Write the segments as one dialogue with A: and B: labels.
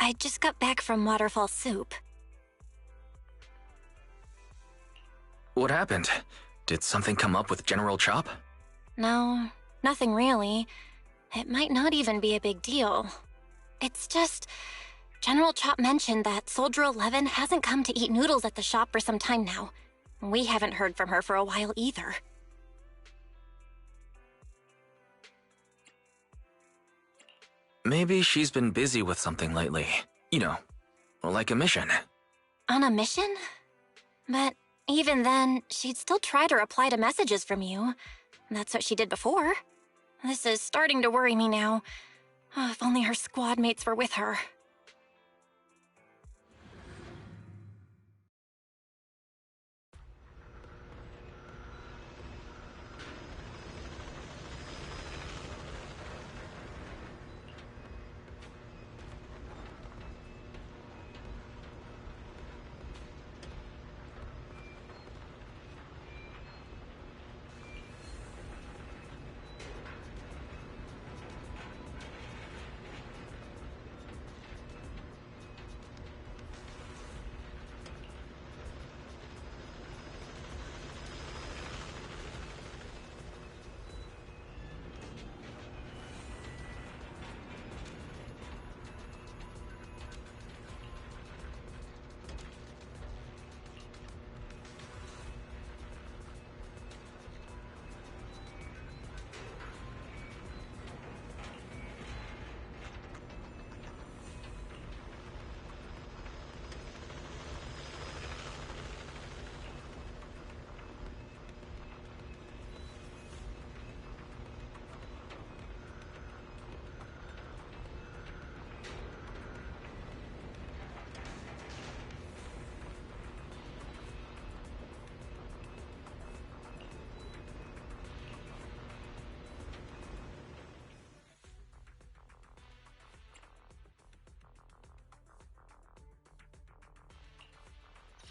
A: I just got back from Waterfall Soup.
B: What happened? Did something come up with General Chop?
A: No, nothing really. It might not even be a big deal. It's just... General Chop mentioned that Soldier 11 hasn't come to eat noodles at the shop for some time now. We haven't heard from her for a while either.
B: Maybe she's been busy with something lately. You know, like a mission.
A: On a mission? But even then, she'd still try to reply to messages from you. That's what she did before. This is starting to worry me now. Oh, if only her squad mates were with her.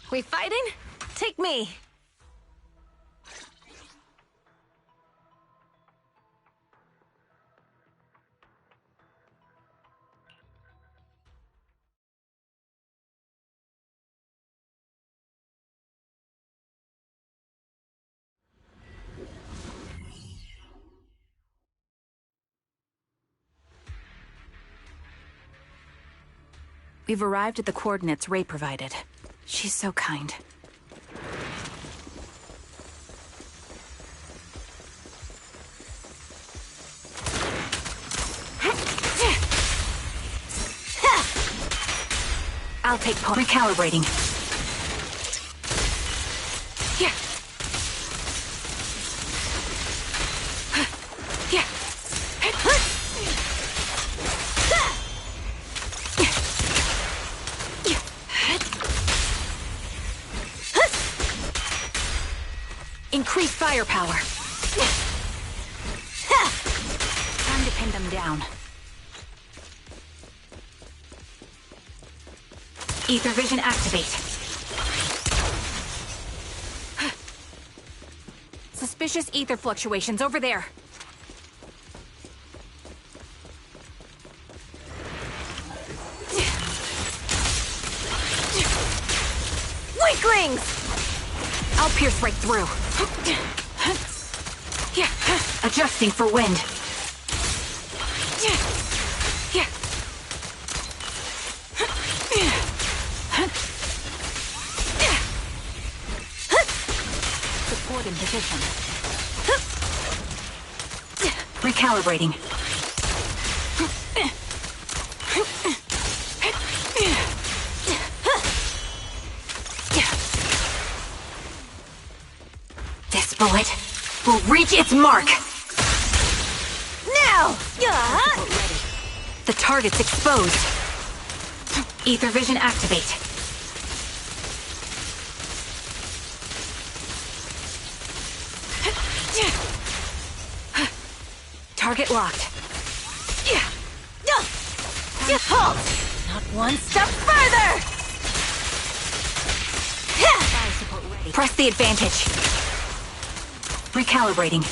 C: We fighting? Take me!
D: We've arrived at the coordinates Ray provided. She's so kind. I'll take point. Recalibrating. Yeah. Yeah. Increase firepower. Time to pin them down. Ether vision activate. Suspicious ether fluctuations over there.
C: Weaklings!
D: I'll pierce right through. Adjusting for wind. Support in position. Recalibrating. This bullet will reach its mark.
C: Now!
D: The target's exposed. Ether vision activate. Target locked.
C: Halt! Not one step further!
D: Fire support ready. Press the advantage. Recalibrating.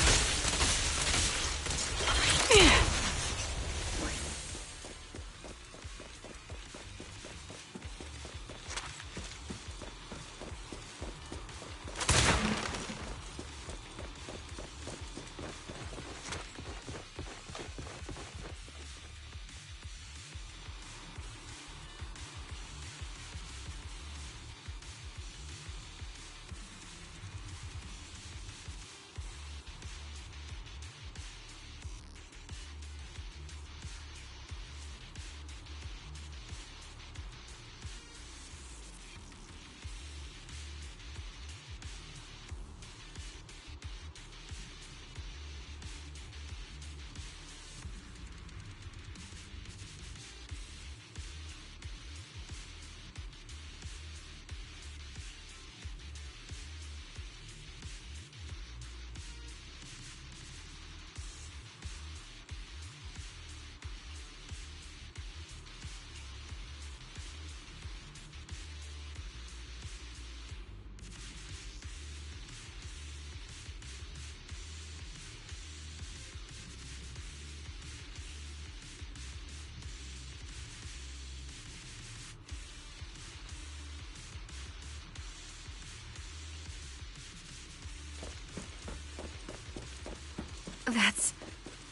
D: That's...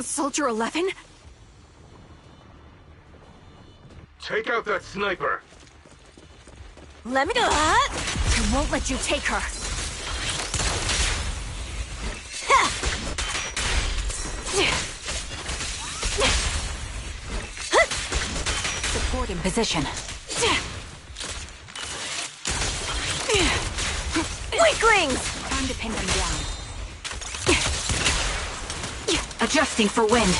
D: Soldier 11?
E: Take out that sniper!
C: Let me go.
D: I won't let you take her. Support in position.
C: Weaklings!
D: Time to pin them down. Adjusting for wind.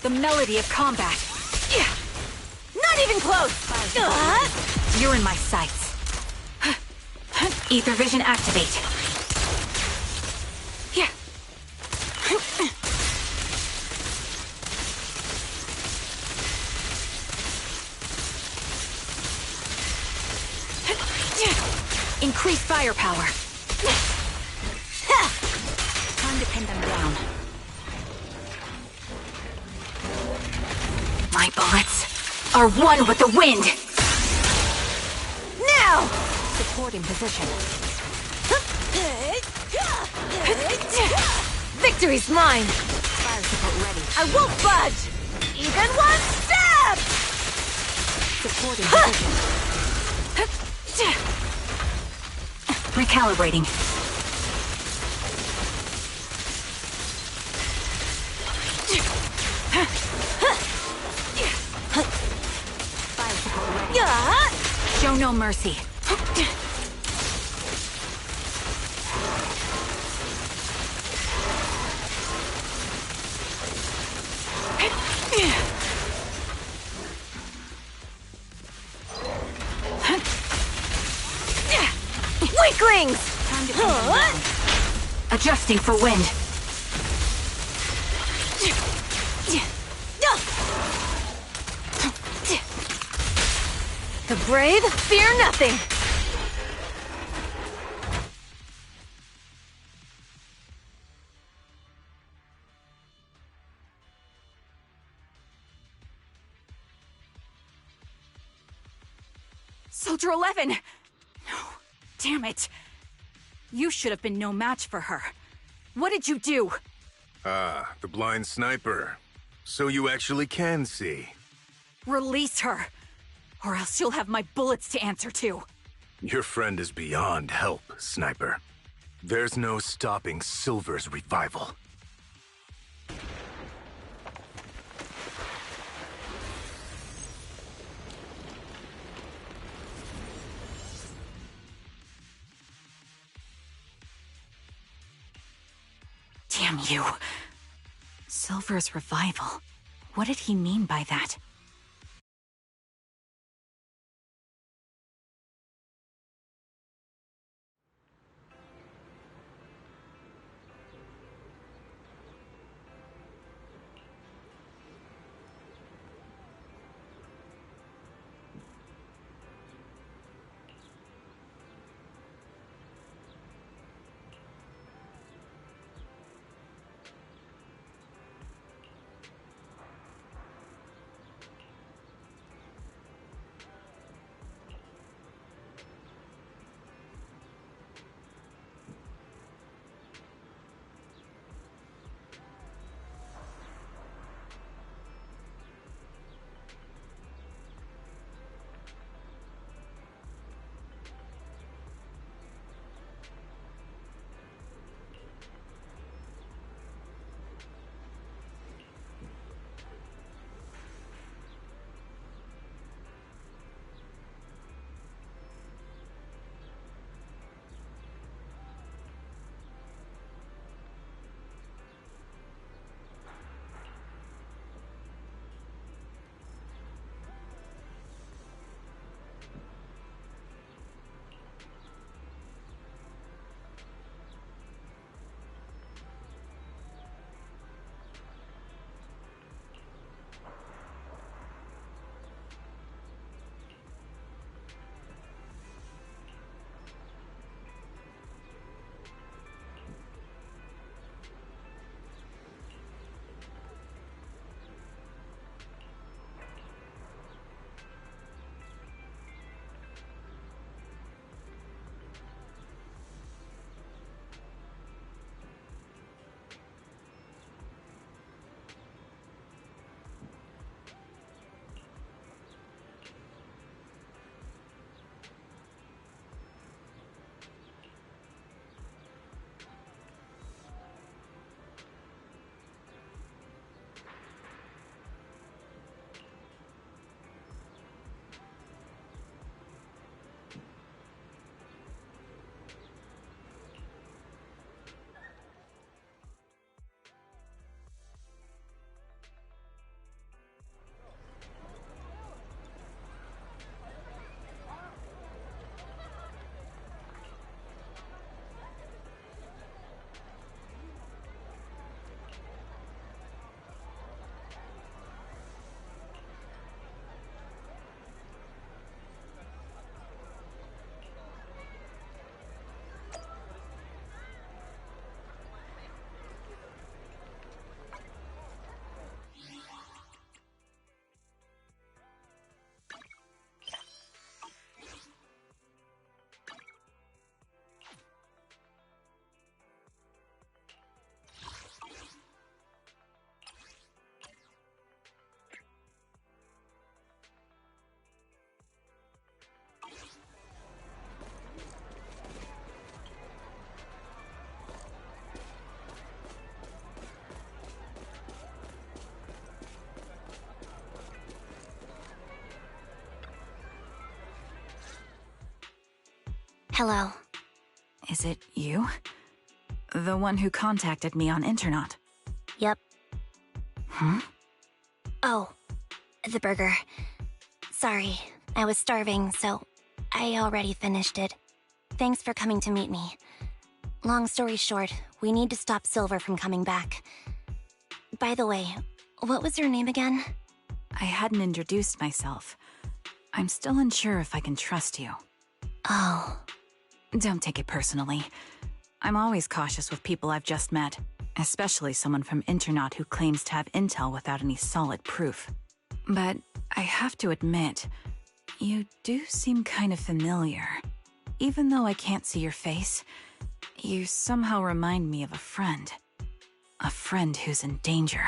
D: The melody of combat.
C: Not even close!
D: You're in my sights. Ether vision activate. Increase firepower. Time to pin them down. My bullets are one with the wind.
C: Now!
D: Support in position.
C: Victory's mine!
D: Fire support ready.
C: I won't budge! Even one step!
D: Support in position. Recalibrating. Fire support ready. Show no mercy.
C: Weaklings!
D: Time to pin them down. Adjusting for wind.
C: The brave fear nothing!
D: Soldier 11! No. Damn it. You should have been no match for her. What did you do?
E: Ah, the blind sniper. So you actually can see.
D: Release her, or else you'll have my bullets to answer to.
E: Your friend is beyond help, Sniper. There's no stopping Silver's revival.
D: Damn you. Silver's revival. What did he mean by that?
A: Hello.
D: Is it you? The one who contacted me on Internet?
A: Yep.
D: Hmm?
A: Oh, the burger. Sorry, I was starving, so I already finished it. Thanks for coming to meet me. Long story short, we need to stop Silver from coming back. By the way, what was your name again?
D: I hadn't introduced myself. I'm still unsure if I can trust you.
A: Oh.
D: Don't take it personally. I'm always cautious with people I've just met, especially someone from Internet who claims to have intel without any solid proof. But I have to admit, you do seem kind of familiar. Even though I can't see your face, you somehow remind me of a friend. A friend who's in danger.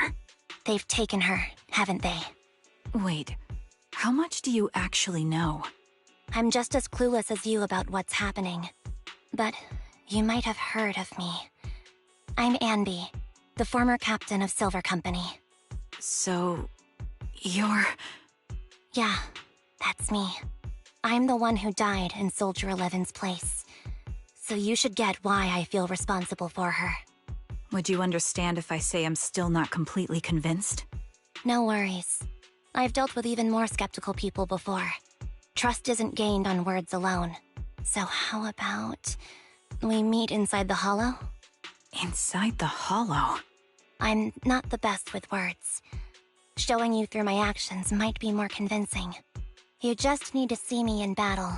A: They've taken her, haven't they?
D: Wait, how much do you actually know?
A: I'm just as clueless as you about what's happening. But you might have heard of me. I'm Anby, the former captain of Silver Company.
D: So, you're...
A: Yeah, that's me. I'm the one who died in Soldier 11's place. So you should get why I feel responsible for her.
D: Would you understand if I say I'm still not completely convinced?
A: No worries. I've dealt with even more skeptical people before. Trust isn't gained on words alone. So how about we meet inside the hollow?
D: Inside the hollow?
A: I'm not the best with words. Showing you through my actions might be more convincing. You just need to see me in battle.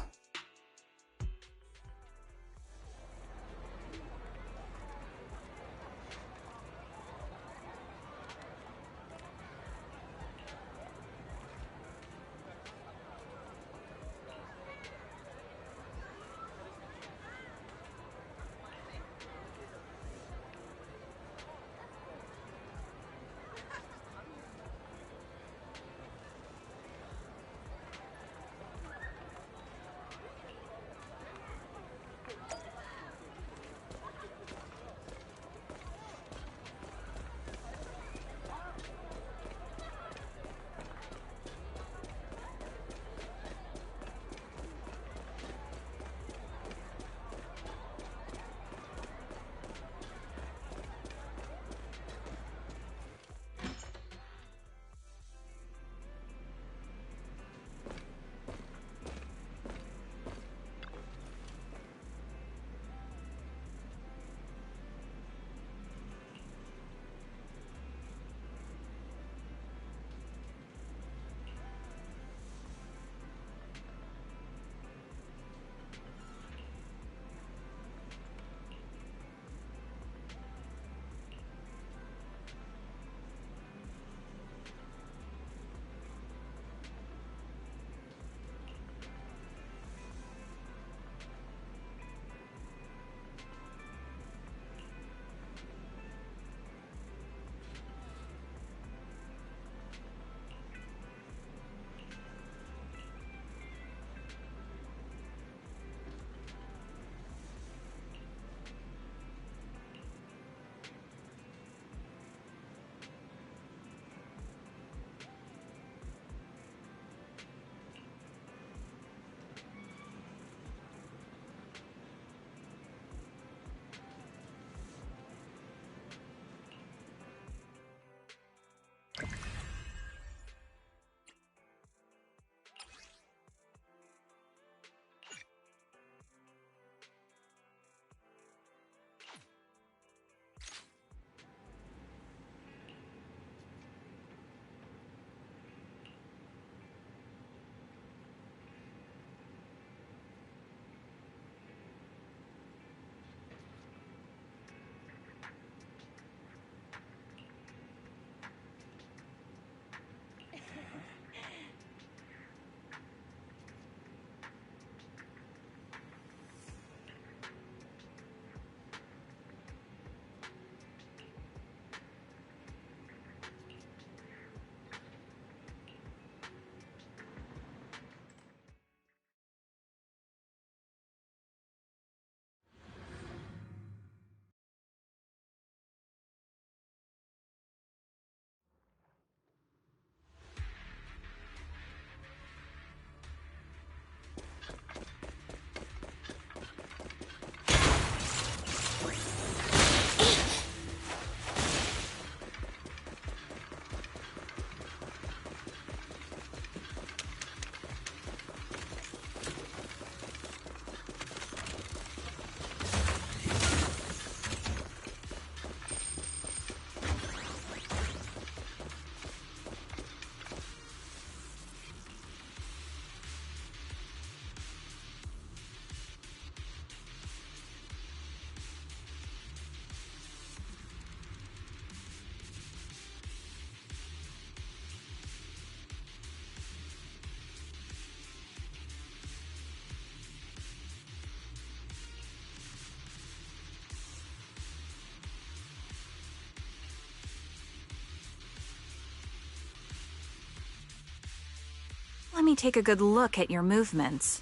D: me take a good look at your movements.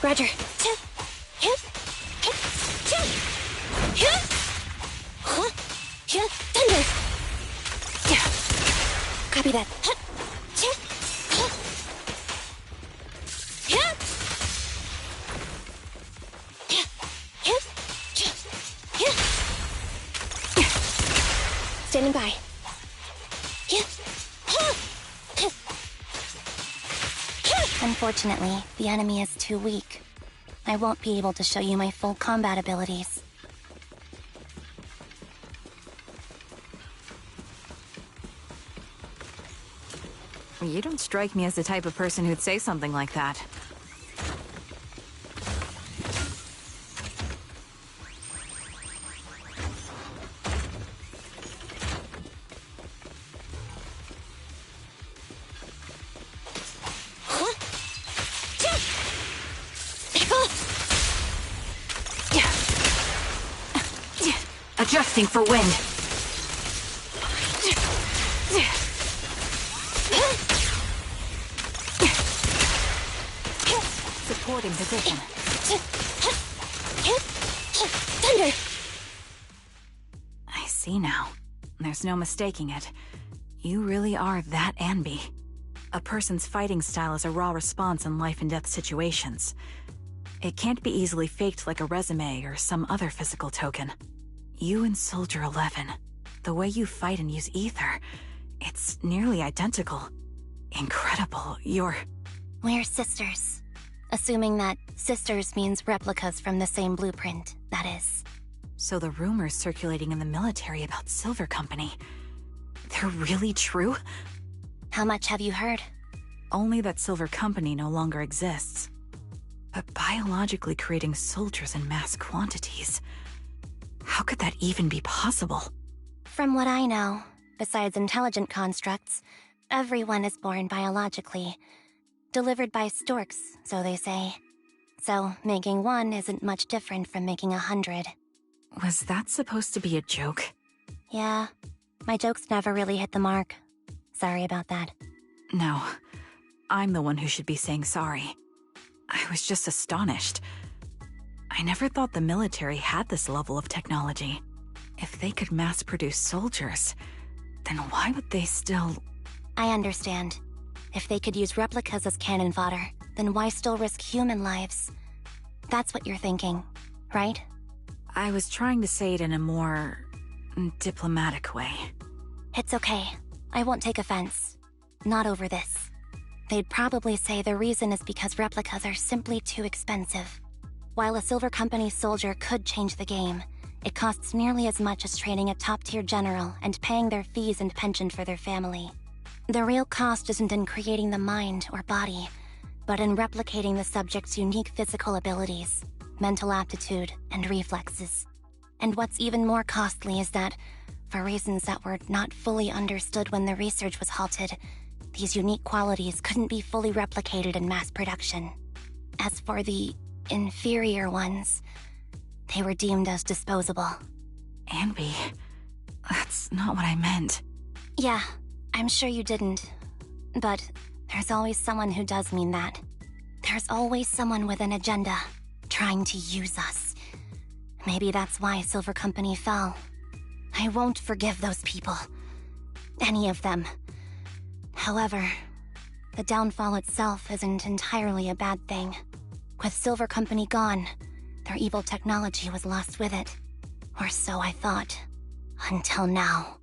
A: Roger. Thunder! Copy that. Standing by. Unfortunately, the enemy is too weak. I won't be able to show you my full combat abilities.
D: You don't strike me as the type of person who'd say something like that. Adjusting for wind. Supporting position.
A: Thunder!
D: I see now. There's no mistaking it. You really are that Anby. A person's fighting style is a raw response in life and death situations. It can't be easily faked like a resume or some other physical token. You and Soldier 11, the way you fight and use ether, it's nearly identical. Incredible,
A: We're sisters. Assuming that sisters means replicas from the same blueprint, that is.
D: So the rumors circulating in the military about Silver Company, they're really true?
A: How much have you heard?
D: Only that Silver Company no longer exists. But biologically creating soldiers in mass quantities... how could that even be possible?
A: From what I know, besides intelligent constructs, everyone is born biologically. Delivered by storks, so they say. So, making one isn't much different from making 100.
D: Was that supposed to be a joke?
A: Yeah, my jokes never really hit the mark. Sorry about that.
D: No, I'm the one who should be saying sorry. I was just astonished. I never thought the military had this level of technology. If they could mass-produce soldiers, then why would they still...
A: I understand. If they could use replicas as cannon fodder, then why still risk human lives? That's what you're thinking, right?
D: I was trying to say it in a more... diplomatic way.
A: It's okay. I won't take offense. Not over this. They'd probably say the reason is because replicas are simply too expensive. While a Silver Company soldier could change the game, it costs nearly as much as training a top-tier general and paying their fees and pension for their family. The real cost isn't in creating the mind or body, but in replicating the subject's unique physical abilities, mental aptitude, and reflexes. And what's even more costly is that, for reasons that were not fully understood when the research was halted, these unique qualities couldn't be fully replicated in mass production. As for the inferior ones, they were deemed as disposable.
D: Anby, that's not what I meant.
A: Yeah, I'm sure you didn't. But there's always someone who does mean that. There's always someone with an agenda, trying to use us. Maybe that's why Silver Company fell. I won't forgive those people. Any of them. However, the downfall itself isn't entirely a bad thing. With Silver Company gone, their evil technology was lost with it. Or so I thought. Until now.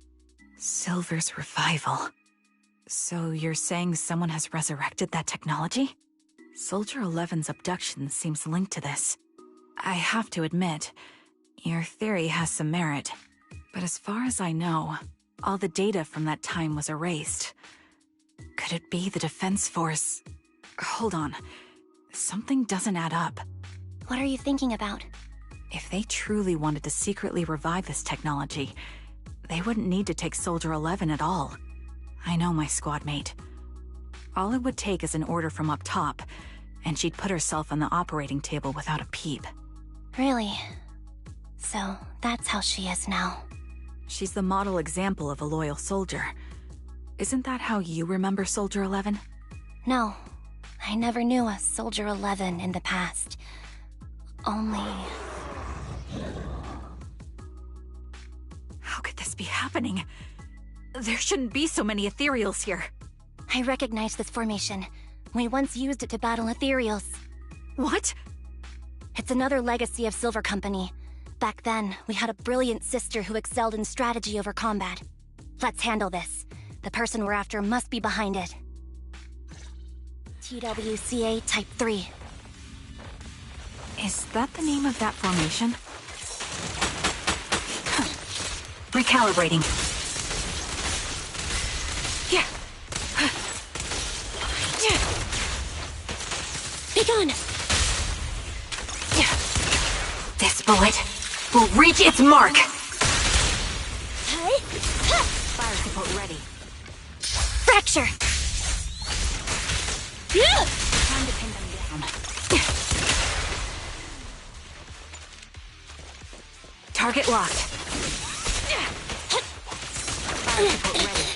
D: Silver's revival. So you're saying someone has resurrected that technology? Soldier 11's abduction seems linked to this. I have to admit, your theory has some merit. But as far as I know, all the data from that time was erased. Could it be the Defense Force? Hold on. Something doesn't add up.
A: What are you thinking about?
D: If they truly wanted to secretly revive this technology, they wouldn't need to take Soldier 11 at all. I know my squad mate. All it would take is an order from up top, and she'd put herself on the operating table without a peep.
A: Really? So, that's how she is now.
D: She's the model example of a loyal soldier. Isn't that how you remember Soldier 11?
A: No, I never knew a Soldier 11 in the past. Only...
D: How could this be happening? There shouldn't be so many ethereals here.
A: I recognize this formation. We once used it to battle ethereals.
D: What?
A: It's another legacy of Silver Company. Back then, we had a brilliant sister who excelled in strategy over combat. Let's handle this. The person we're after must be behind it. TWCA Type 3.
D: Is that the name of that formation? Recalibrating. Yeah.
A: Be gone!
C: This bullet will reach its mark!
D: Fire support ready.
A: Fracture!
D: Time to pin them down. Target locked. Fire support ready.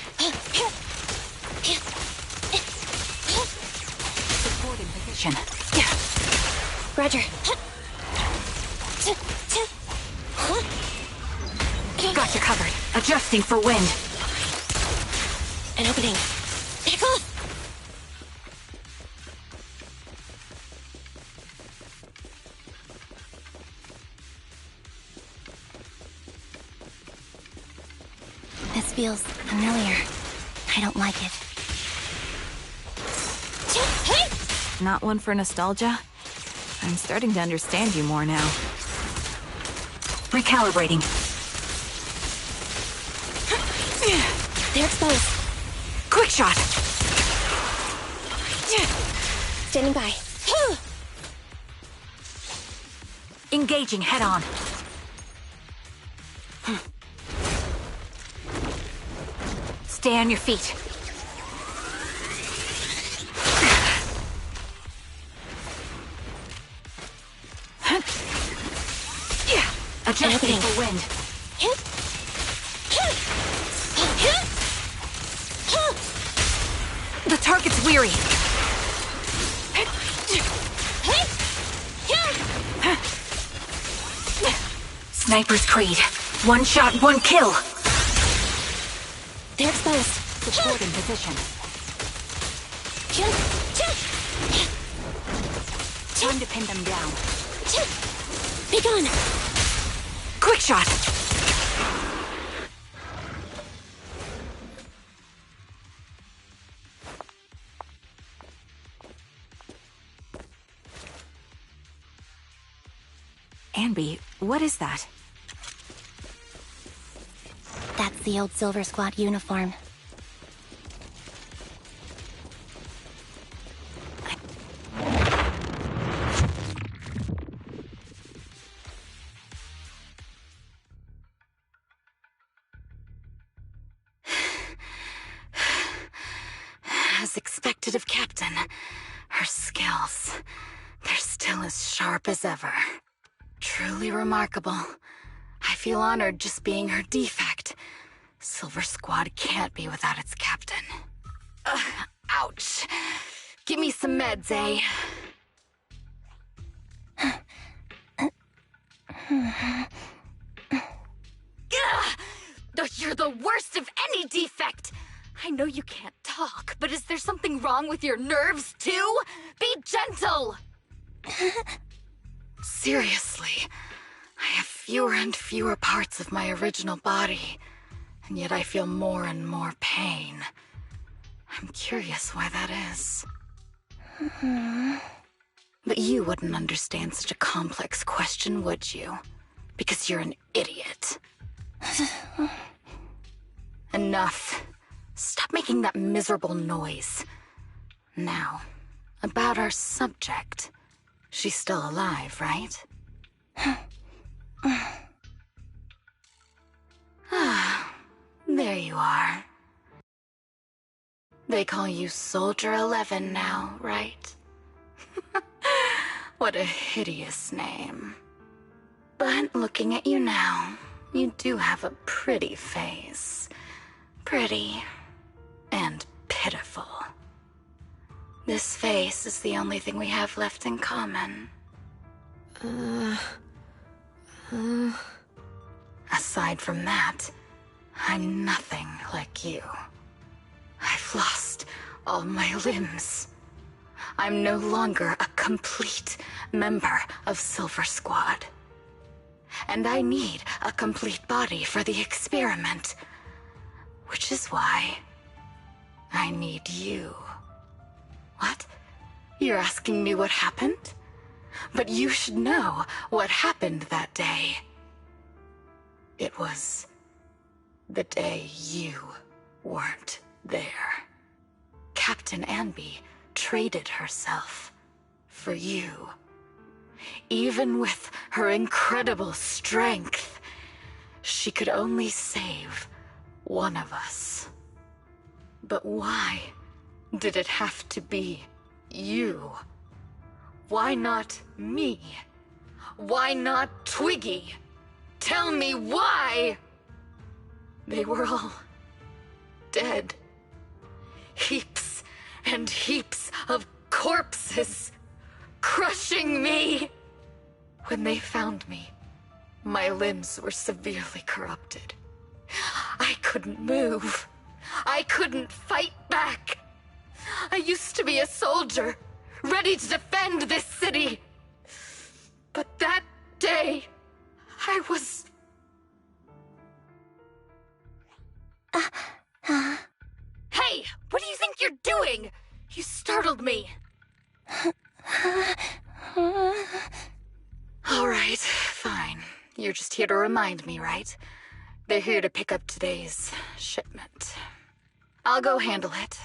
D: Support in position.
A: Roger.
D: Got you covered. Adjusting for wind.
A: An opening. Pick off! This feels familiar. I don't like it.
D: Not one for nostalgia? I'm starting to understand you more now. Recalibrating.
A: They're exposed.
D: Quick shot!
A: Standing by.
D: Engaging head on. Stay on your feet. Adjusting for wind. The target's weary. Sniper's Creed. One shot, one kill.
A: They're exposed.
D: Support in position. Time to pin them down.
A: Be gone.
D: Quick shot. Anby, what is that?
A: That's the old Silver Squad uniform.
D: As expected of Captain, her skills, they're still as sharp as ever. Truly remarkable. I feel honored just being her defect. Silver Squad can't be without its captain. Ouch. Give me some meds, eh? You're the worst of any defect! I know you can't talk, but is there something wrong with your nerves, too? Be gentle! Seriously, I have fewer and fewer parts of my original body, and yet I feel more and more pain. I'm curious why that is. But you wouldn't understand such a complex question, would you? Because you're an idiot. Enough. Stop making that miserable noise. Now, about our subject. She's still alive, right? There you are. They call you Soldier 11 now, right? What a hideous name. But looking at you now, you do have a pretty face. Pretty and pitiful. This face is the only thing we have left in common. Aside from that, I'm nothing like you. I've lost all my limbs. I'm no longer a complete member of Silver Squad. And I need a complete body for the experiment. Which is why I need you. What? You're asking me what happened? But you should know what happened that day. It was the day you weren't there. Captain Anby traded herself for you. Even with her incredible strength, she could only save one of us. But why did it have to be you? Why not me? Why not Twiggy? Tell me why! They were all dead. Heaps and heaps of corpses crushing me. When they found me, my limbs were severely corrupted. I couldn't move. I couldn't fight back. I used to be a soldier, ready to defend this city. But that day, I was... Hey, what do you think you're doing? You startled me. All right, fine. You're just here to remind me, right? They're here to pick up today's shipment. I'll go handle it.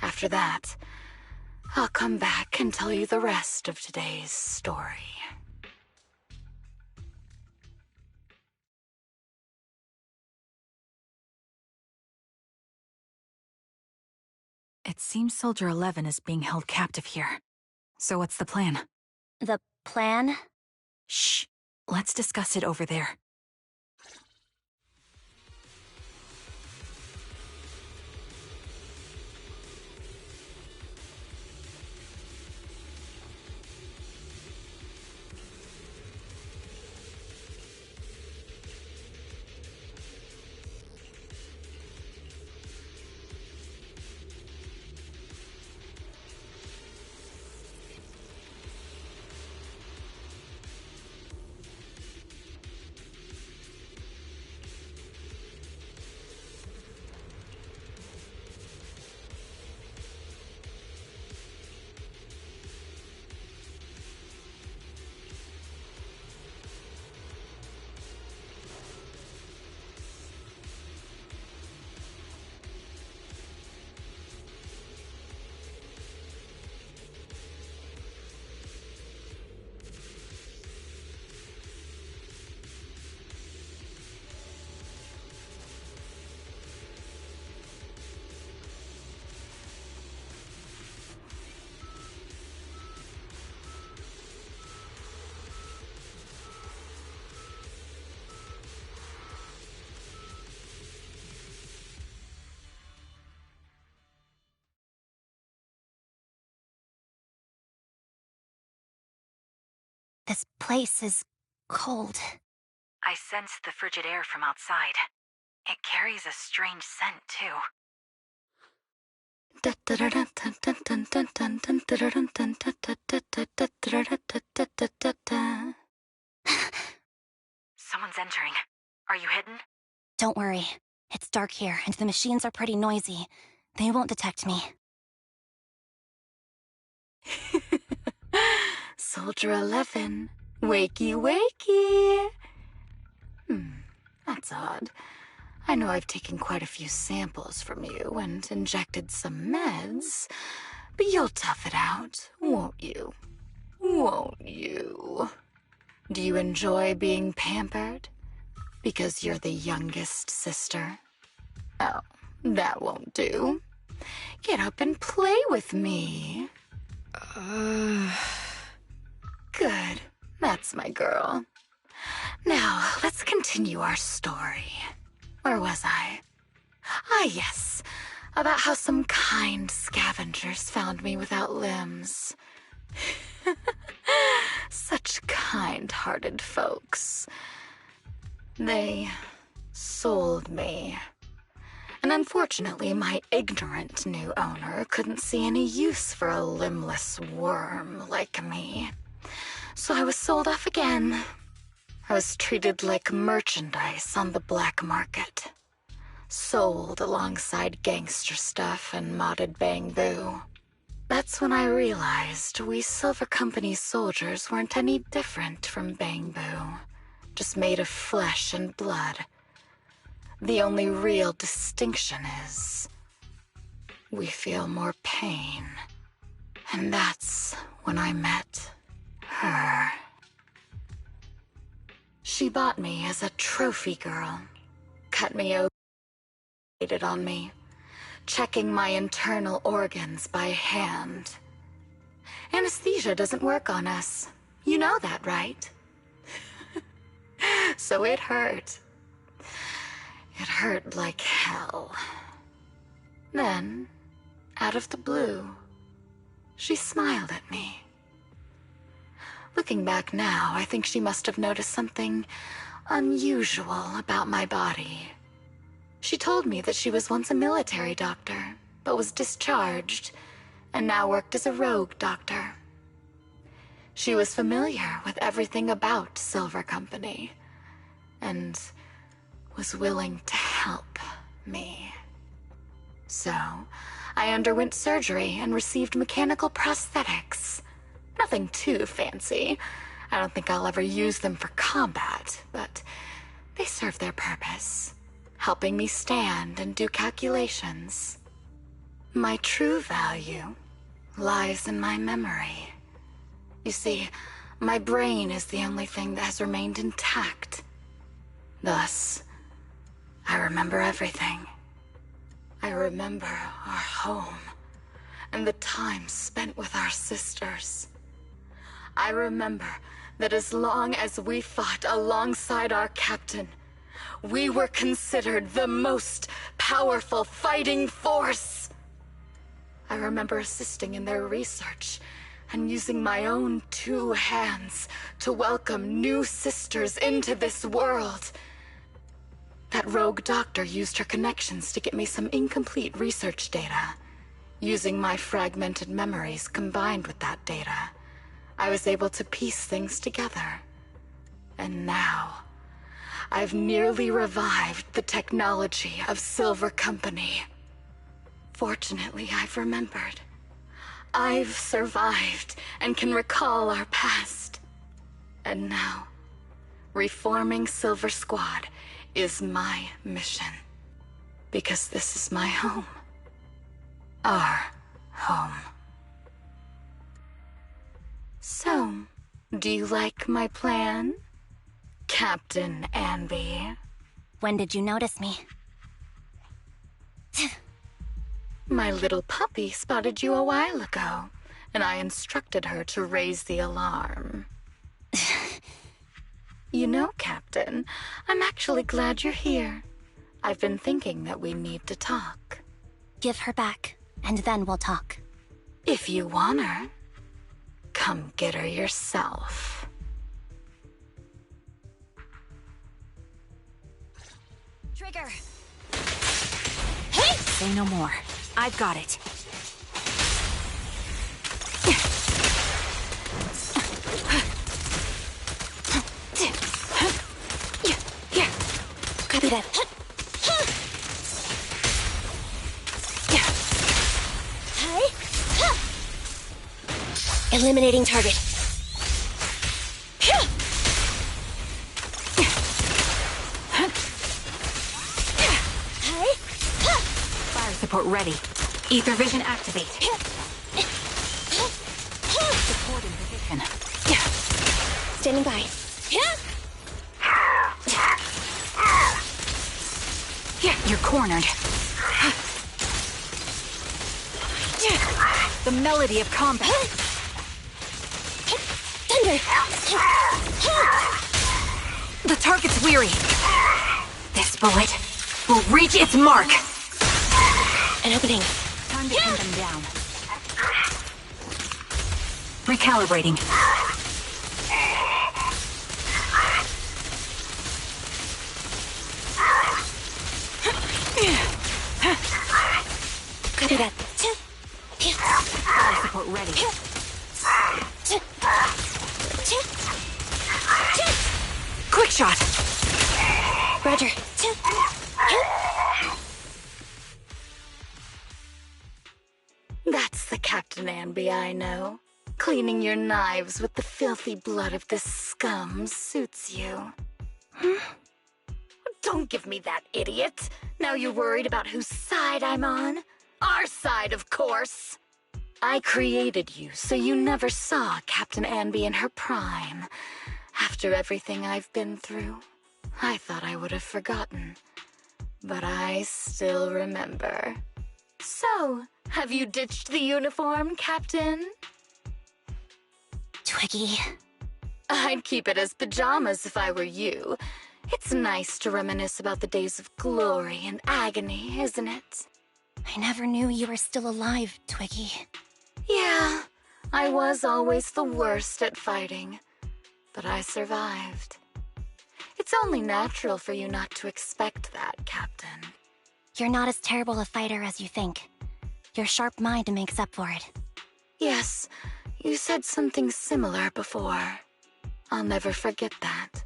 D: After that, I'll come back and tell you the rest of today's story. It seems Soldier 11 is being held captive here. So what's the plan?
A: The plan?
D: Shh. Let's discuss it over there.
A: This place is cold.
D: I sense the frigid air from outside. It carries a strange scent, too. Someone's entering. Are you hidden?
A: Don't worry. It's dark here, and the machines are pretty noisy. They won't detect me.
D: Soldier 11, wakey wakey.
C: That's odd. I know I've taken quite a few samples from you and injected some meds, but you'll tough it out, won't you? Won't you? Do you enjoy being pampered? Because you're the youngest sister? Oh, that won't do. Get up and play with me. Good. That's my girl. Now, let's continue our story. Where was I? Ah, yes. About how some kind scavengers found me without limbs. Such kind-hearted folks. They sold me. And unfortunately, my ignorant new owner couldn't see any use for a limbless worm like me. So I was sold off again. I was treated like merchandise on the black market. Sold alongside gangster stuff and modded bamboo. That's when I realized we Silver Company soldiers weren't any different from bamboo. Just made of flesh and blood. The only real distinction is we feel more pain. And that's when I met her. She bought me as a trophy girl. Cut me open, waited on me, checking my internal organs by hand. Anesthesia doesn't work on us. You know that, right? So it hurt. It hurt like hell. Then, out of the blue, she smiled at me. Looking back now, I think she must have noticed something unusual about my body. She told me that she was once a military doctor, but was discharged, and now worked as a rogue doctor. She was familiar with everything about Silver Company, and was willing to help me. So, I underwent surgery and received mechanical prosthetics. Nothing too fancy. I don't think I'll ever use them for combat, but they serve their purpose, helping me stand and do calculations. My true value lies in my memory. You see, my brain is the only thing that has remained intact. Thus, I remember everything. I remember our home and the time spent with our sisters. I remember that as long as we fought alongside our captain, we were considered the most powerful fighting force. I remember assisting in their research and using my own 2 hands to welcome new sisters into this world. That rogue doctor used her connections to get me some incomplete research data. Using my fragmented memories combined with that data, I was able to piece things together. And now, I've nearly revived the technology of Silver Company. Fortunately, I've remembered. I've survived and can recall our past. And now, reforming Silver Squad is my mission. Because this is my home. Our home. So, do you like my plan, Captain Anby?
A: When did you notice me?
C: My little puppy spotted you a while ago, and I instructed her to raise the alarm. You know, Captain, I'm actually glad you're here. I've been thinking that we need to talk.
A: Give her back, and then we'll talk.
C: If you want her, come get her yourself.
A: Trigger!
D: Say no more. I've got it.
A: Copy that. Eliminating target.
D: support ready. Ether vision activate. Support in position.
A: Standing by.
D: You're cornered. The melody of combat.
A: Thunder!
D: The target's weary. This bullet will reach its mark.
A: An opening.
D: Time to pin them down. Recalibrating.
A: Copy that.
D: Life support ready. Quick shot.
A: Roger.
C: That's the Captain Anby I know. Cleaning your knives with the filthy blood of this scum suits you. Don't give me that, idiot. Now you're worried about whose side I'm on? Our side, of course. I created you so you never saw Captain Anby in her prime. After everything I've been through, I thought I would have forgotten. But I still remember. So, have you ditched the uniform, Captain?
A: Twiggy.
C: I'd keep it as pajamas if I were you. It's nice to reminisce about the days of glory and agony, isn't it?
A: I never knew you were still alive, Twiggy.
C: Yeah, I was always the worst at fighting. But I survived. It's only natural for you not to expect that, Captain.
A: You're not as terrible a fighter as you think. Your sharp mind makes up for it.
C: Yes, you said something similar before. I'll never forget that.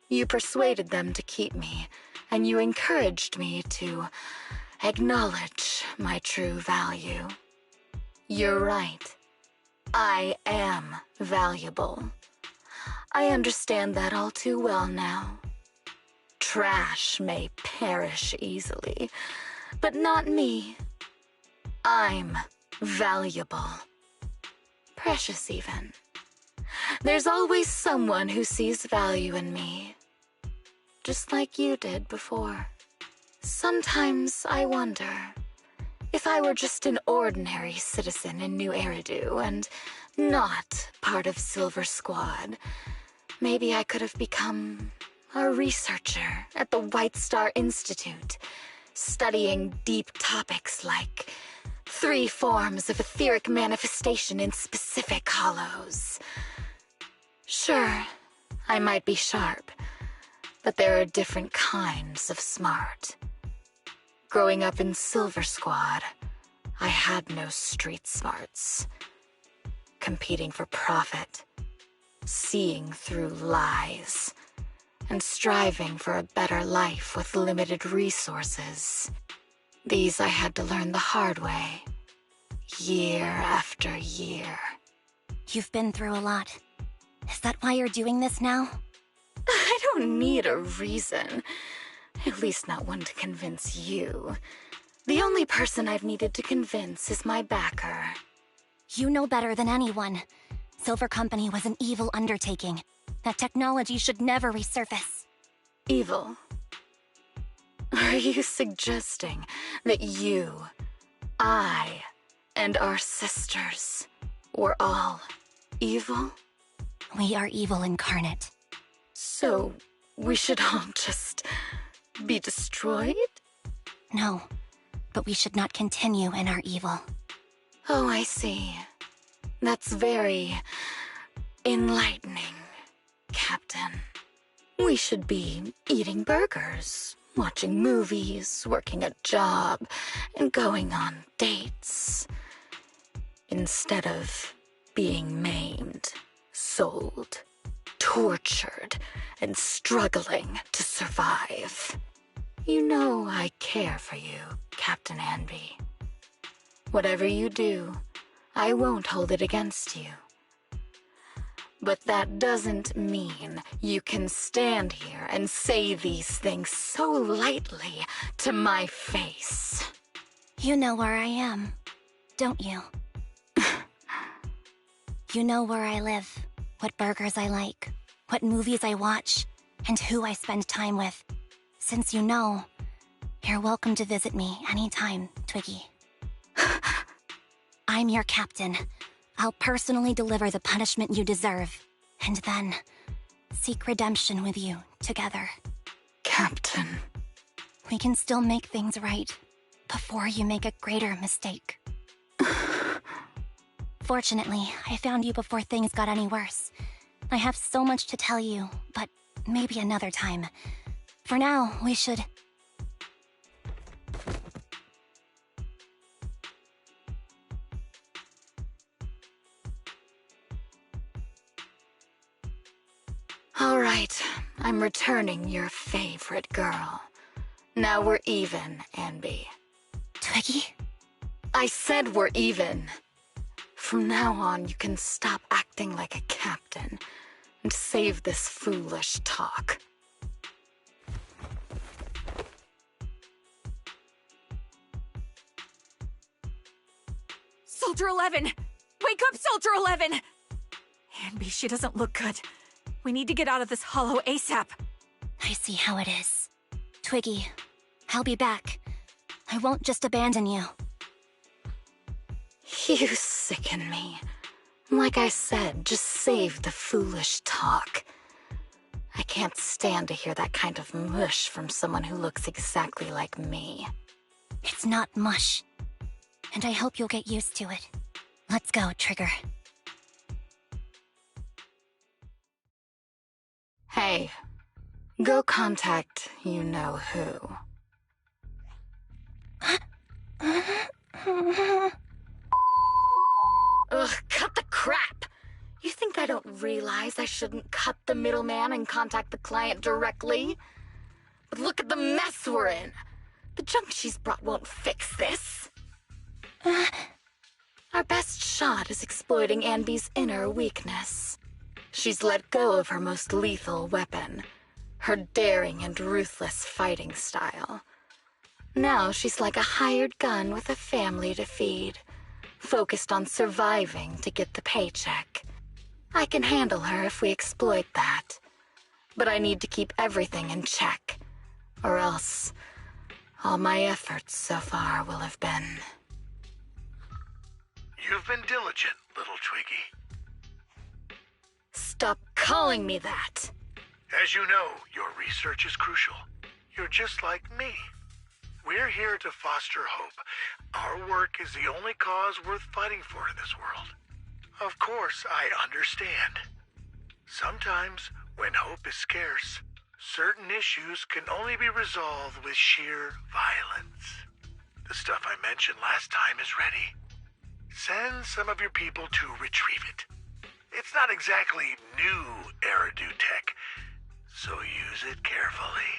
C: You persuaded them to keep me, and you encouraged me to acknowledge my true value. You're right. I am valuable. I understand that all too well now. Trash may perish easily, but not me. I'm valuable. Precious, even. There's always someone who sees value in me. Just like you did before. Sometimes I wonder if I were just an ordinary citizen in New Eridu and not part of Silver Squad, maybe I could have become a researcher at the White Star Institute, studying deep topics like 3 forms of etheric manifestation in specific hollows. Sure, I might be sharp, but there are different kinds of smart. Growing up in Silver Squad, I had no street smarts. Competing for profit, seeing through lies, and striving for a better life with limited resources. These I had to learn the hard way, year after year.
A: You've been through a lot. Is that why you're doing this now?
C: I don't need a reason. At least not one to convince you. The only person I've needed to convince is my backer.
A: You know better than anyone. Silver Company was an evil undertaking. That technology should never resurface.
C: Evil? Are you suggesting that you, I, and our sisters were all evil?
A: We are evil incarnate.
C: So, we should all just be destroyed?
A: No, but we should not continue in our evil.
C: Oh, I see. That's very enlightening, Captain. We should be eating burgers, watching movies, working a job, and going on dates. Instead of being maimed, sold, tortured, and struggling to survive. You know I care for you, Captain Anby. Whatever you do, I won't hold it against you. But that doesn't mean you can stand here and say these things so lightly to my face.
A: You know where I am, don't you? You know where I live, what burgers I like, what movies I watch, and who I spend time with. Since you know, you're welcome to visit me anytime, Twiggy. I'm your captain. I'll personally deliver the punishment you deserve, and then seek redemption with you together.
C: Captain.
A: We can still make things right before you make a greater mistake. Fortunately, I found you before things got any worse. I have so much to tell you, but maybe another time. For now, we should...
C: All right, I'm returning your favorite girl. Now we're even, Anby.
A: Twiggy?
C: I said we're even. From now on, you can stop acting like a captain and save this foolish talk.
D: Soldier 11! Wake up, Soldier 11! Anby, she doesn't look good. We need to get out of this hollow ASAP.
A: I see how it is. Twiggy, I'll be back. I won't just abandon you.
C: You sicken me. Like I said, just save the foolish talk. I can't stand to hear that kind of mush from someone who looks exactly like me.
A: It's not mush. And I hope you'll get used to it. Let's go, Trigger.
C: Hey, go contact you-know-who. Ugh, cut the crap! You think I don't realize I shouldn't cut the middleman and contact the client directly? But look at the mess we're in! The junk she's brought won't fix this. Our best shot is exploiting Anby's inner weakness. She's let go of her most lethal weapon, her daring and ruthless fighting style. Now she's like a hired gun with a family to feed, focused on surviving to get the paycheck. I can handle her if we exploit that. But I need to keep everything in check, or else all my efforts so far will have been...
E: You've been diligent, little Twiggy.
C: Stop calling me that!
E: As you know, your research is crucial. You're just like me. We're here to foster hope. Our work is the only cause worth fighting for in this world. Of course, I understand. Sometimes, when hope is scarce, certain issues can only be resolved with sheer violence. The stuff I mentioned last time is ready. Send some of your people to retrieve it. It's not exactly new Eridu tech, so use it carefully.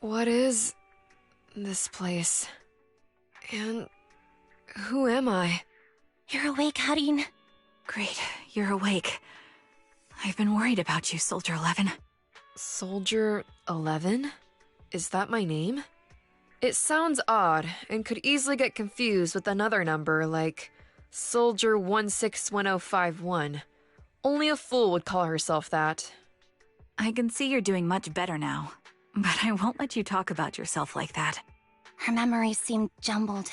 F: What is this place? And who am I?
A: You're awake, Harin.
D: Great, you're awake. I've been worried about you, Soldier 11.
F: Soldier 11? Is that my name? It sounds odd and could easily get confused with another number like Soldier 161051. Only a fool would call herself that.
D: I can see you're doing much better now, but I won't let you talk about yourself like that.
A: Her memories seem jumbled.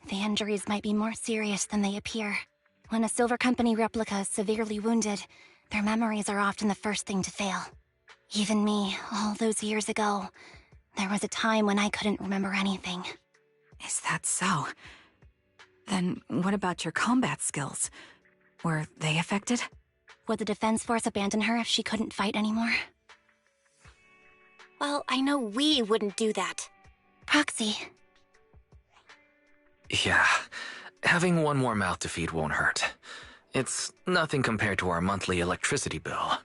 A: The injuries might be more serious than they appear. When a Silver Company replica is severely wounded, their memories are often the first thing to fail. Even me, all those years ago, there was a time when I couldn't remember anything.
D: Is that so? Then what about your combat skills? Were they affected?
A: Would the Defense Force abandon her if she couldn't fight anymore? Well, I know we wouldn't do that. Proxy.
B: Yeah, having one more mouth to feed won't hurt. It's nothing compared to our monthly electricity bill.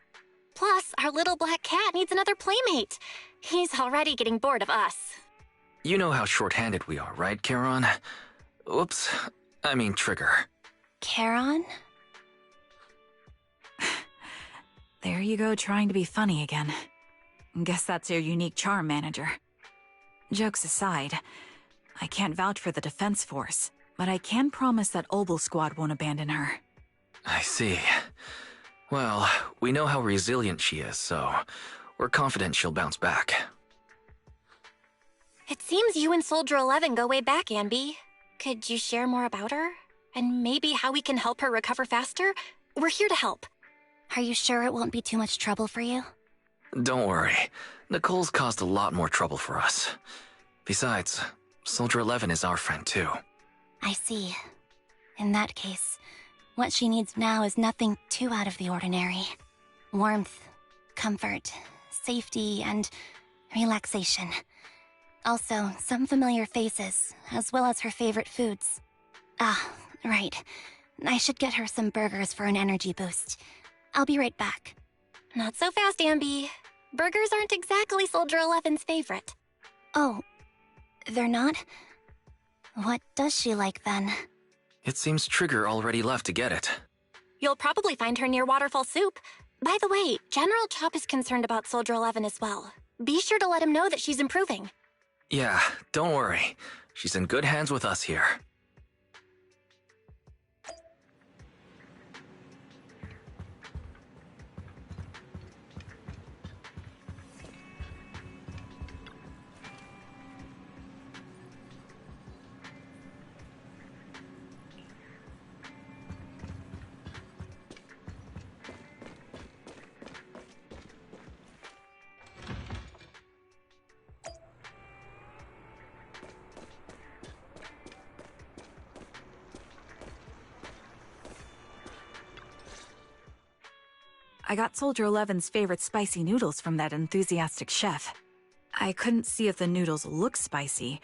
A: Plus, our little black cat needs another playmate. He's already getting bored of us.
B: You know how short-handed we are, right, Charon? Oops, I mean Trigger.
A: Charon?
D: There you go, trying to be funny again. Guess that's your unique charm, Manager. Jokes aside, I can't vouch for the Defense Force, but I can promise that Obel Squad won't abandon her.
B: I see. Well, we know how resilient she is, so we're confident she'll bounce back.
A: It seems you and Soldier 11 go way back, Anby. Could you share more about her? And maybe how we can help her recover faster? We're here to help. Are you sure it won't be too much trouble for you?
B: Don't worry. Nicole's caused a lot more trouble for us. Besides, Soldier 11 is our friend too.
A: I see. In that case, what she needs now is nothing too out of the ordinary. Warmth, comfort, safety, and relaxation. Also, some familiar faces, as well as her favorite foods. Ah, right. I should get her some burgers for an energy boost. I'll be right back. Not so fast, Anby. Burgers aren't exactly Soldier 11's favorite. Oh, they're not? What does she like then?
B: It seems Trigger already left to get it.
A: You'll probably find her near Waterfall Soup. By the way, General Chop is concerned about Soldier 11 as well. Be sure to let him know that she's improving.
B: Yeah, don't worry. She's in good hands with us here.
D: I got Soldier 11's favorite spicy noodles from that enthusiastic chef. I couldn't see if the noodles look spicy,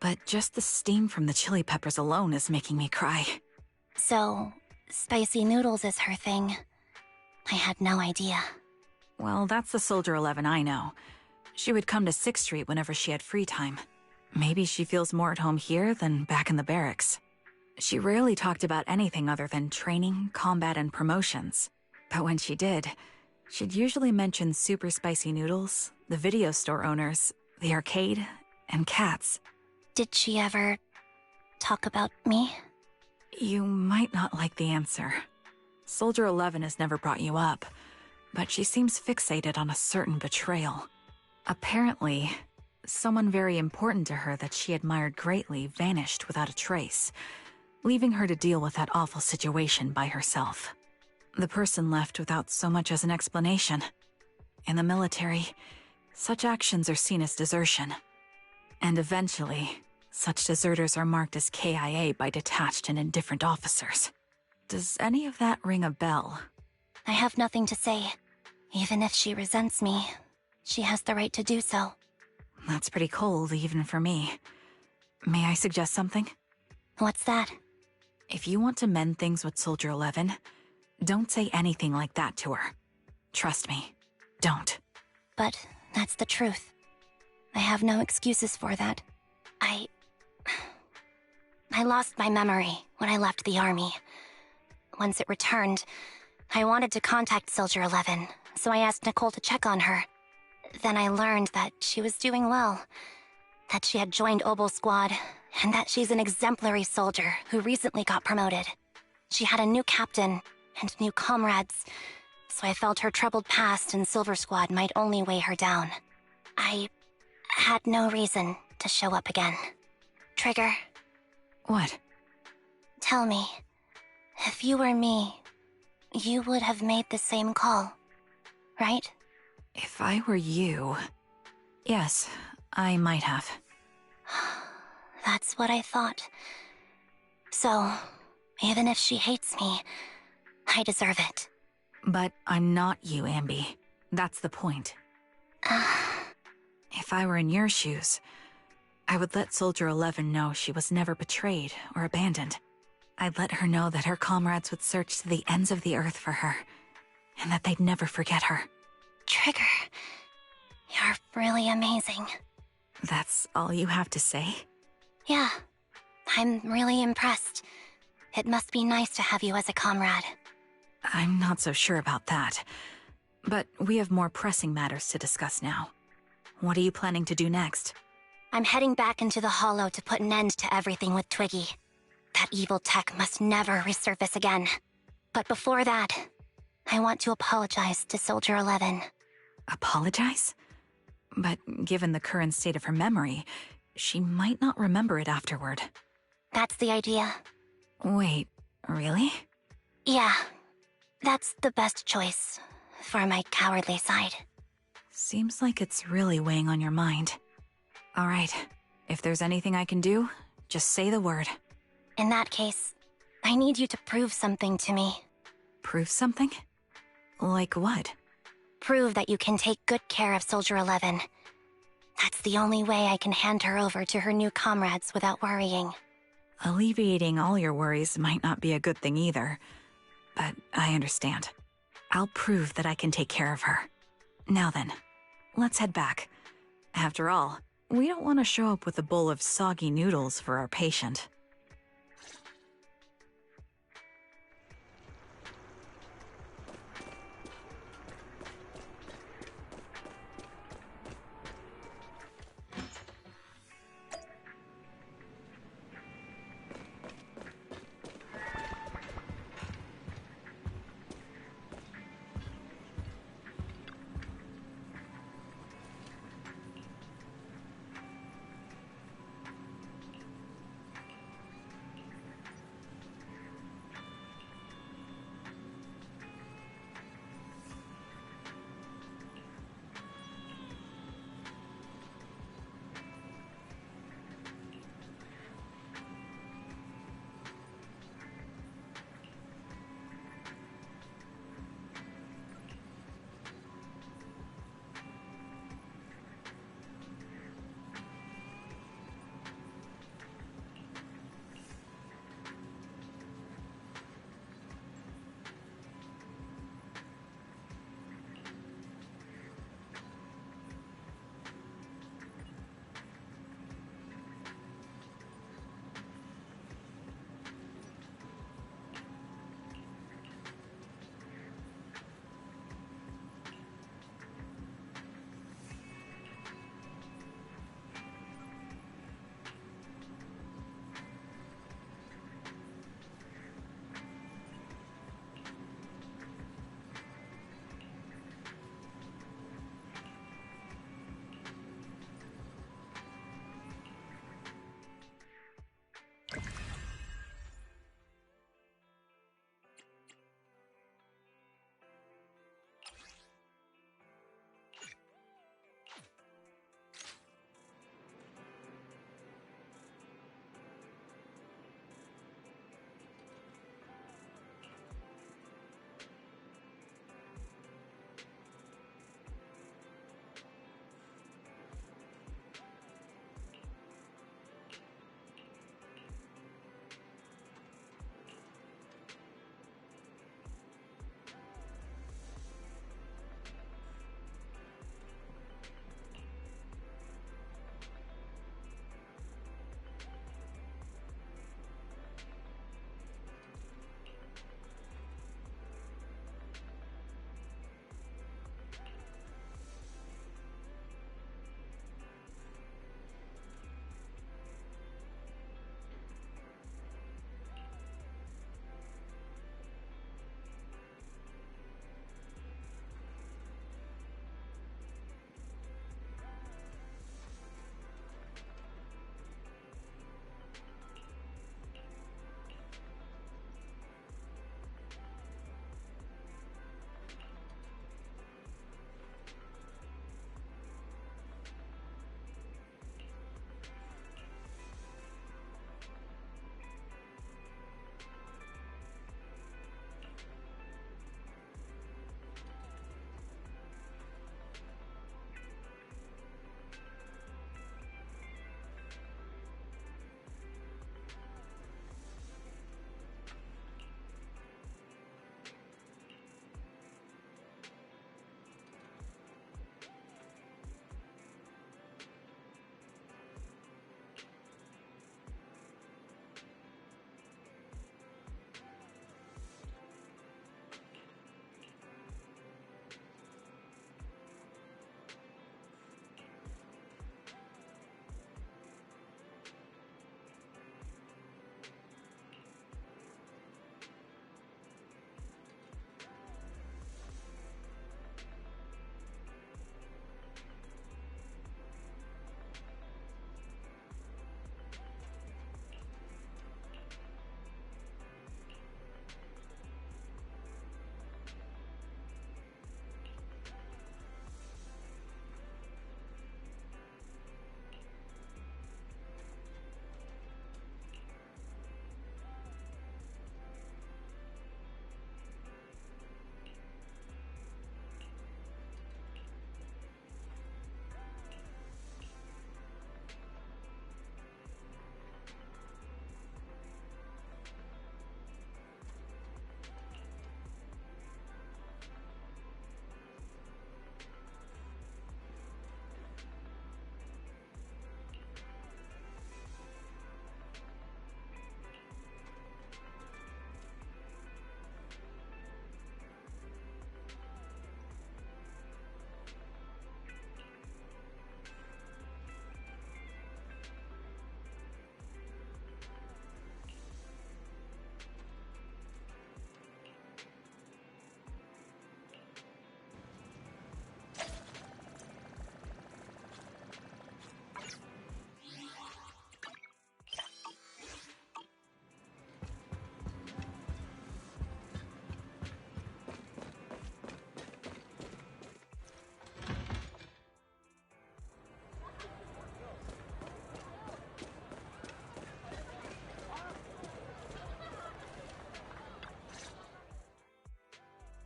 D: but just the steam from the chili peppers alone is making me cry.
A: So, spicy noodles is her thing. I had no idea.
D: Well, that's the Soldier 11 I know. She would come to 6th Street whenever she had free time. Maybe she feels more at home here than back in the barracks. She rarely talked about anything other than training, combat, and promotions. But when she did, she'd usually mention super spicy noodles, the video store owners, the arcade, and cats.
A: Did she ever talk about me?
D: You might not like the answer. Soldier 11 has never brought you up, but she seems fixated on a certain betrayal. Apparently, someone very important to her that she admired greatly vanished without a trace, leaving her to deal with that awful situation by herself. The person left without so much as an explanation. In the military, such actions are seen as desertion. And eventually, such deserters are marked as KIA by detached and indifferent officers. Does any of that ring a bell?
A: I have nothing to say. Even if she resents me, she has the right to do so.
D: That's pretty cold, even for me. May I suggest something?
A: What's that?
D: If you want to mend things with Soldier 11, don't say anything like that to her. Trust me, don't.
A: But that's the truth. I have no excuses for that. I lost my memory when I left the army. Once it returned, I wanted to contact Soldier 11, so I asked Nicole to check on her. Then I learned that she was doing well, that she had joined Obel Squad, and that she's an exemplary soldier who recently got promoted. She had a new captain and new comrades, so I felt her troubled past in Silver Squad might only weigh her down. I had no reason to show up again. Trigger,
D: What?
A: tell me, if you were me, you would have made the same call, right?
D: If I were you... Yes, I might have.
A: That's what I thought. So, even if she hates me, I deserve it.
D: But I'm not you, Anby. That's the point. If I were in your shoes, I would let Soldier 11 know she was never betrayed or abandoned. I'd let her know that her comrades would search to the ends of the earth for her, and that they'd never forget her.
A: Trigger, you're really amazing.
D: That's all you have to say?
A: Yeah, I'm really impressed. It must be nice to have you as a comrade.
D: I'm not so sure about that. But we have more pressing matters to discuss now. What are you planning to do next?
A: I'm heading back into the Hollow to put an end to everything with Twiggy. That evil tech must never resurface again. But before that, I want to apologize to Soldier 11.
D: Apologize? But given the current state of her memory, she might not remember it afterward.
A: That's the idea.
D: Wait, really?
A: Yeah, that's the best choice for my cowardly side.
D: Seems like it's really weighing on your mind. All right, if there's anything I can do, just say the word.
A: In that case, I need you to prove something to me.
D: Prove something? Like what?
A: Prove that you can take good care of Soldier 11. That's the only way I can hand her over to her new comrades without worrying.
D: Alleviating all your worries might not be a good thing either, but I understand. I'll prove that I can take care of her. Now then, let's head back. After all, we don't want to show up with a bowl of soggy noodles for our patient.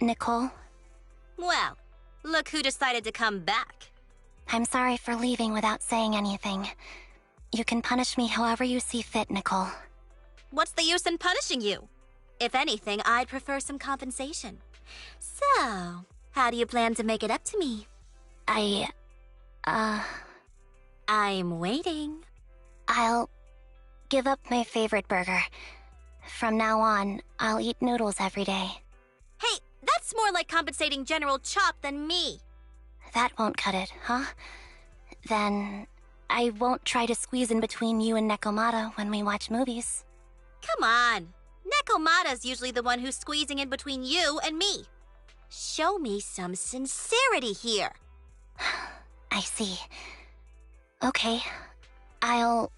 A: Nicole.
G: Well, look who decided to come back.
A: I'm sorry for leaving without saying anything. You can punish me however you see fit, Nicole.
G: What's the use in punishing you? If anything, I'd prefer some compensation. So, how do you plan to make it up to me? I'm waiting.
A: I'll give up my favorite burger. From now on, I'll eat noodles every day.
G: Hey, that's more like compensating General Chop than me.
A: That won't cut it, huh? Then I won't try to squeeze in between you and Nekomata when we watch movies.
G: Come on. Nekomata's usually the one who's squeezing in between you and me. Show me some sincerity here.
A: I see. Okay, I'll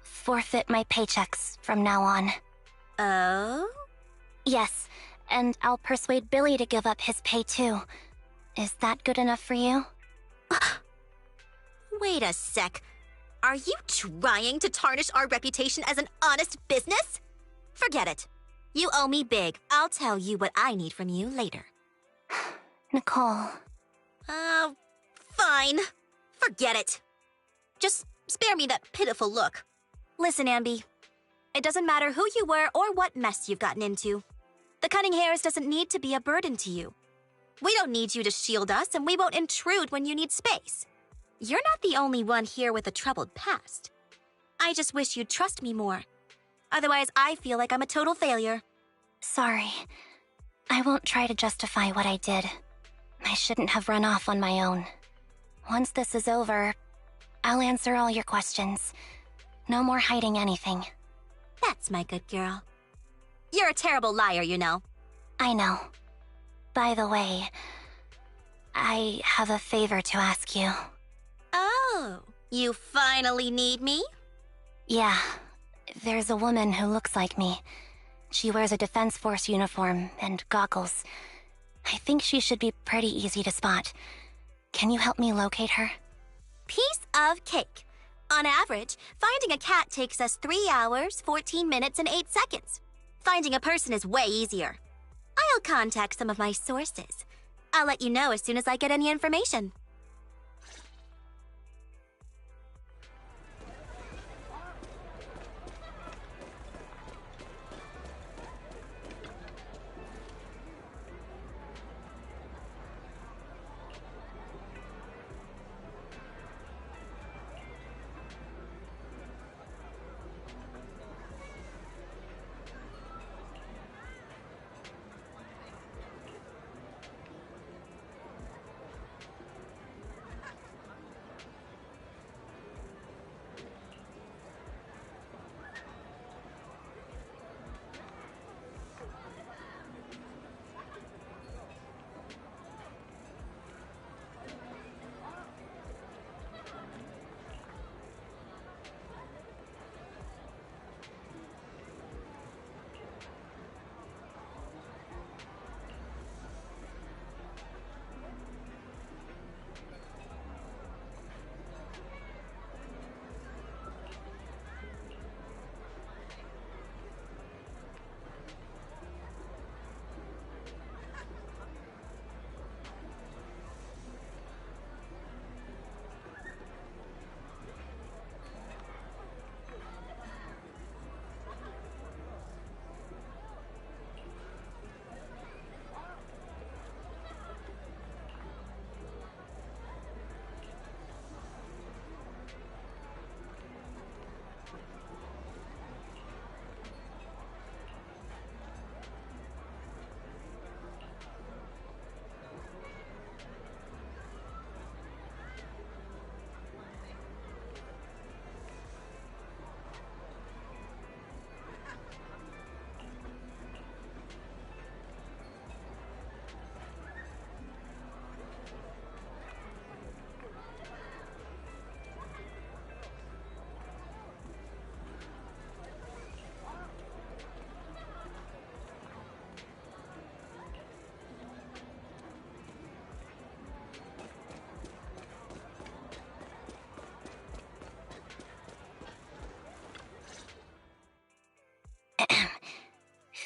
A: forfeit my paychecks from now on.
G: Oh?
A: Yes, and I'll persuade Billy to give up his pay too. Is that good enough for you?
G: Wait a sec. Are you trying to tarnish our reputation as an honest business? Forget it. You owe me big. I'll tell you what I need from you later.
A: Nicole.
G: Fine. Forget it. Just spare me that pitiful look. Listen, Anby. It doesn't matter who you were or what mess you've gotten into. The cutting hairs doesn't need to be a burden to you. We don't need you to shield us, and we won't intrude when you need space. You're not the only one here with a troubled past. I just wish you'd trust me more. Otherwise, I feel like I'm a total failure.
A: Sorry. I won't try to justify what I did. I shouldn't have run off on my own. Once this is over, I'll answer all your questions. No more hiding anything.
G: That's my good girl. You're a terrible liar, you know.
A: I know. By the way, I have a favor to ask you.
G: Oh, you finally need me?
A: Yeah, there's a woman who looks like me. She wears a Defense Force uniform and goggles. I think she should be pretty easy to spot. Can you help me locate her?
G: Piece of cake. On average, finding a cat takes us 3 hours, 14 minutes, and 8 seconds. Finding a person is way easier. I'll contact some of my sources. I'll let you know as soon as I get any information.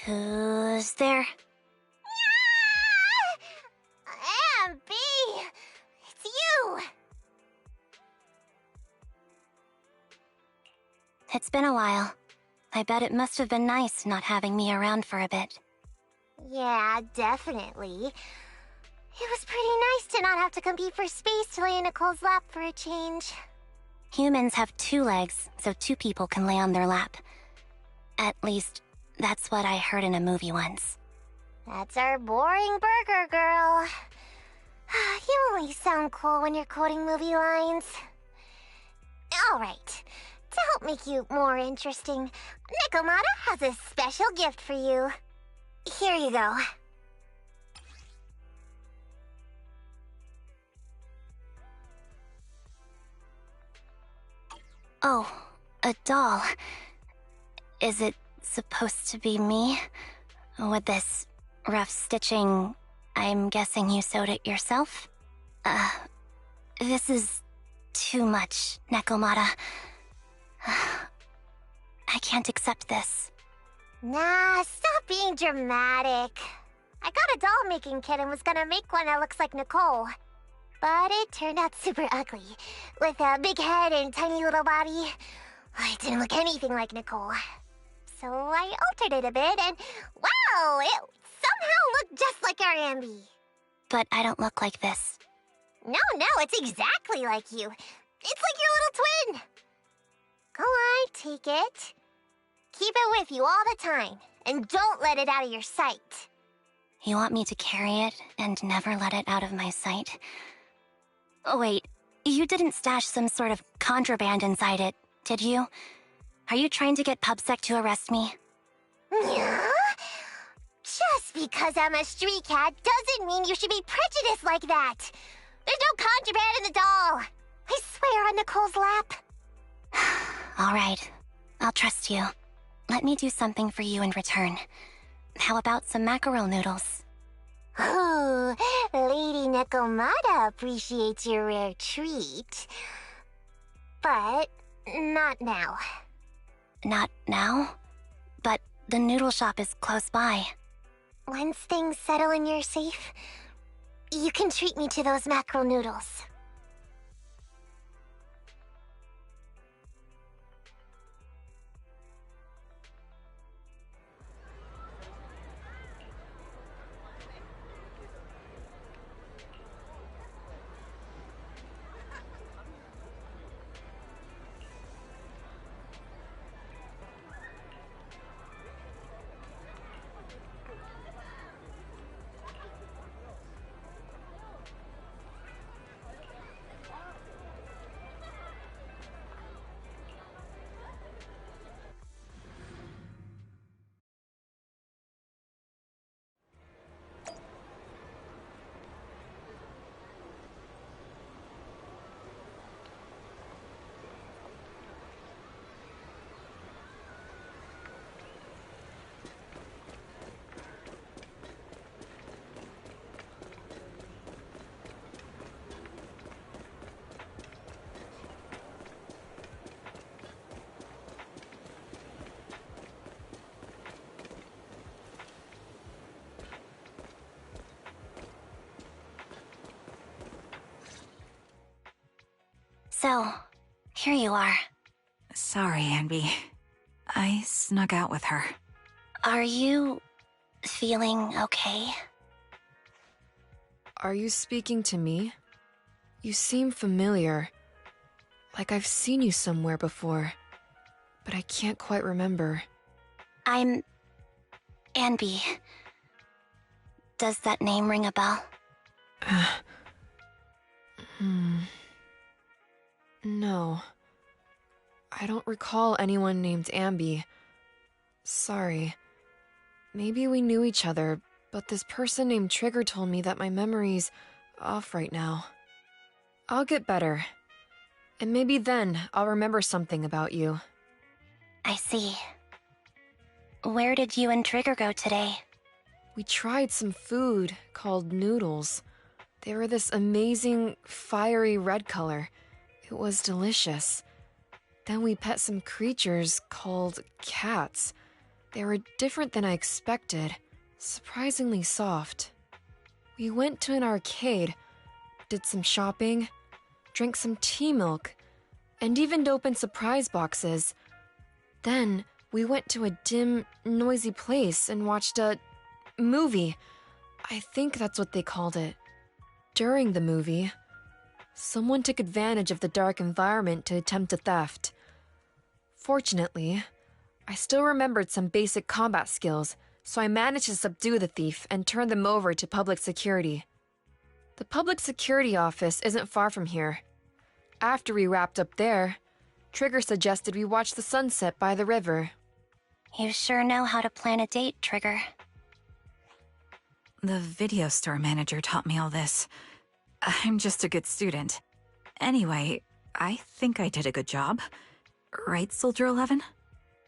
A: Who's there? It's been a while. I bet it must have been nice not having me around for a bit.
H: Yeah, definitely. It was pretty nice to not have to compete for space to lay in Nicole's lap for a change.
A: Humans have 2 legs, so 2 people can lay on their lap. At least, that's what I heard in a movie once.
H: That's our boring burger girl. You only sound cool when you're quoting movie lines. Alright, to help make you more interesting, Nikomata has a special gift for you. Here you go.
A: Oh, a doll. Is it supposed to be me? With this rough stitching, I'm guessing you sewed it yourself? This is too much, Nekomata. I can't accept this.
H: Nah, stop being dramatic. I got a doll-making kit and was gonna make one that looks like Nicole. But it turned out super ugly, with a big head and tiny little body. It didn't look anything like Nicole. So I altered it a bit and, wow, it somehow looked just like our Anby.
A: But I don't look like this.
H: No, it's exactly like you. It's like your little twin. Go on, take it. Keep it with you all the time, and don't let it out of your sight.
A: You want me to carry it and never let it out of my sight? Oh, wait, you didn't stash some sort of contraband inside it, did you? Are you trying to get PubSec to arrest me?
H: Yeah? Just because I'm a street cat doesn't mean you should be prejudiced like that. There's no contraband in the doll. I swear on Nicole's lap.
A: All right, I'll trust you. Let me do something for you in return. How about some mackerel noodles?
H: Ooh, Lady Nikomata appreciates your rare treat. But not now.
A: Not now? But the noodle shop is close by.
H: Once things settle and you're safe, you can treat me to those mackerel noodles.
A: So, here you are.
D: Sorry, Anby. I snuck out with her.
A: Are you feeling okay?
F: Are you speaking to me? You seem familiar. Like I've seen you somewhere before. But I can't quite remember.
A: I'm Anby. Does that name ring a bell?
F: No. I don't recall anyone named Anby. Sorry. Maybe we knew each other, but this person named Trigger told me that my memory's off right now. I'll get better. And maybe then I'll remember something about you.
A: I see. Where did you and Trigger go today?
F: We tried some food called noodles. They were this amazing, fiery red color. It was delicious. Then we pet some creatures called cats. They were different than I expected, surprisingly soft. We went to an arcade, did some shopping, drank some tea milk, and even opened surprise boxes. Then we went to a dim, noisy place and watched a movie. I think that's what they called it. During the movie, someone took advantage of the dark environment to attempt a theft. Fortunately, I still remembered some basic combat skills, so I managed to subdue the thief and turn them over to public security. The public security office isn't far from here. After we wrapped up there, Trigger suggested we watch the sunset by the river.
A: You sure know how to plan a date, Trigger.
D: The video store manager taught me all this. I'm just a good student. Anyway, I think I did a good job. Right, Soldier 11?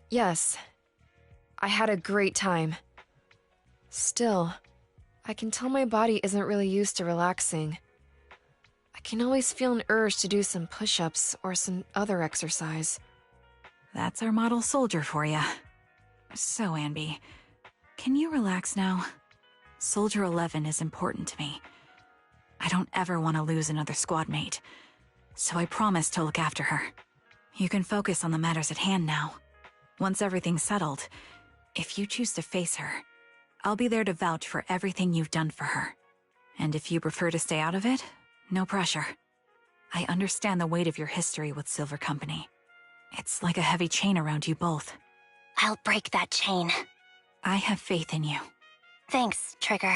F: Yes. I had a great time. Still, I can tell my body isn't really used to relaxing. I can always feel an urge to do some push-ups or some other exercise.
D: That's our model soldier for ya. So, Anby, can you relax now? Soldier 11 is important to me. I don't ever want to lose another squad mate, so I promise to look after her. You can focus on the matters at hand now. Once everything's settled, if you choose to face her, I'll be there to vouch for everything you've done for her. And if you prefer to stay out of it, no pressure. I understand the weight of your history with Silver Company. It's like a heavy chain around you both.
A: I'll break that chain.
D: I have faith in you.
A: Thanks, Trigger.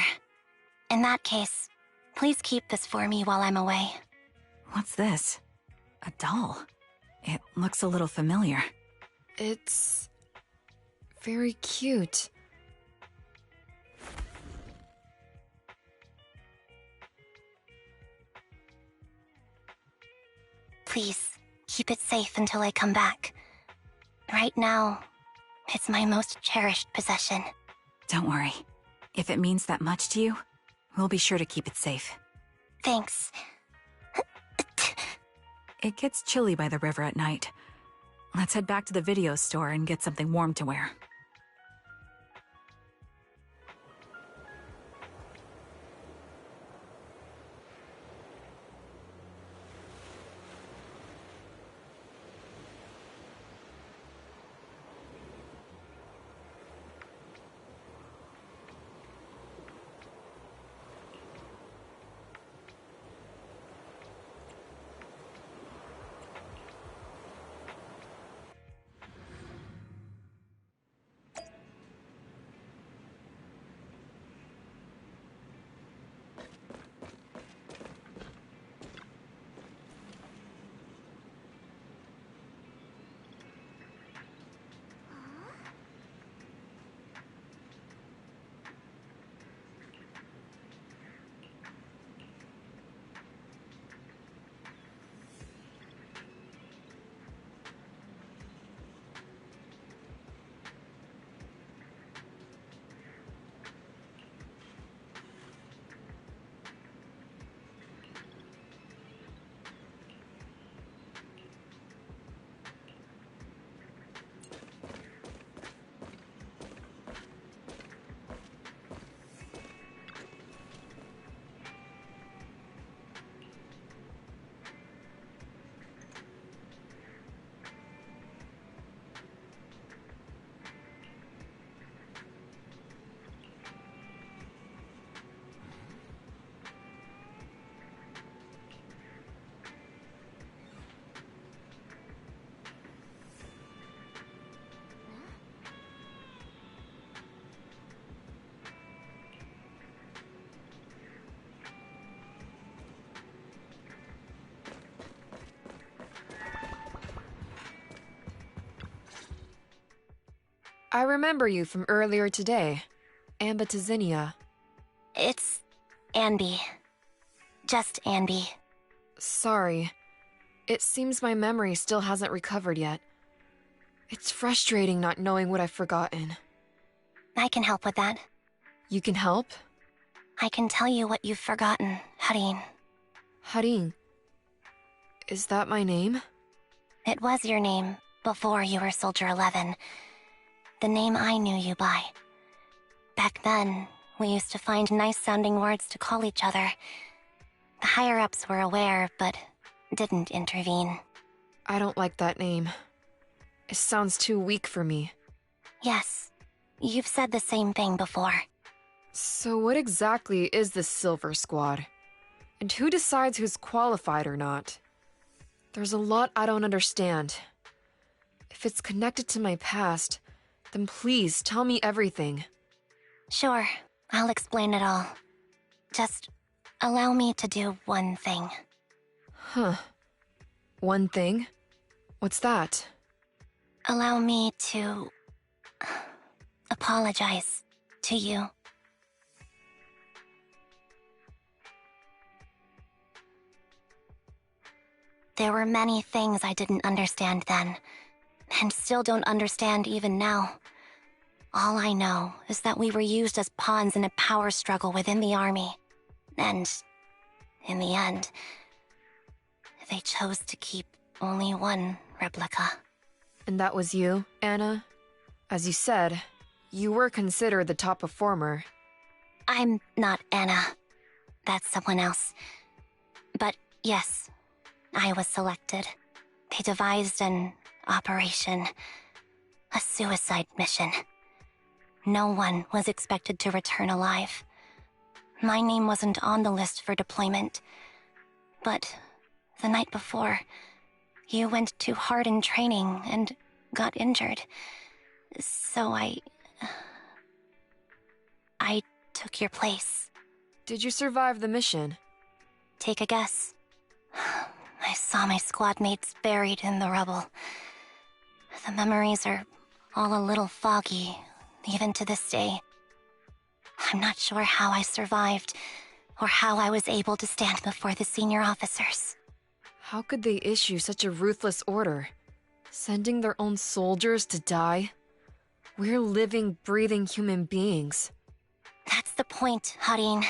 A: In that case, please keep this for me while I'm away.
D: What's this? A doll? It looks a little familiar.
F: It's very cute.
A: Please, keep it safe until I come back. Right now, it's my most cherished possession.
D: Don't worry. If it means that much to you, we'll be sure to keep it safe.
A: Thanks.
D: It gets chilly by the river at night. Let's head back to the video store and get something warm to wear.
F: I remember you from earlier today. Anby.
A: It's Anby. Just Anby.
F: Sorry. It seems my memory still hasn't recovered yet. It's frustrating not knowing what I've forgotten.
A: I can help with that.
F: You can help?
A: I can tell you what you've forgotten, Harin.
F: Harin. Is that my name?
A: It was your name before you were Soldier 11. The name I knew you by. Back then, we used to find nice-sounding words to call each other. The higher-ups were aware, but didn't intervene.
F: I don't like that name. It sounds too weak for me.
A: Yes, you've said the same thing before.
F: So what exactly is this Silver Squad? And who decides who's qualified or not? There's a lot I don't understand. If it's connected to my past, then please tell me everything.
A: Sure, I'll explain it all. Just allow me to do one thing.
F: Huh. One thing? What's that?
A: Allow me to apologize to you. There were many things I didn't understand then, and still don't understand even now. All I know is that we were used as pawns in a power struggle within the army. And, in the end, they chose to keep only one replica.
F: And that was you, Anna? As you said, you were considered the top performer.
A: I'm not Anna. That's someone else. But yes, I was selected. They devised an operation. A suicide mission. No one was expected to return alive. My name wasn't on the list for deployment. But the night before, you went too hard in training and got injured. So I took your place.
F: Did you survive the mission?
A: Take a guess. I saw my squad mates buried in the rubble. The memories are all a little foggy, even to this day. I'm not sure how I survived, or how I was able to stand before the senior officers.
F: How could they issue such a ruthless order? Sending their own soldiers to die? We're living, breathing human beings.
A: That's the point, Harin.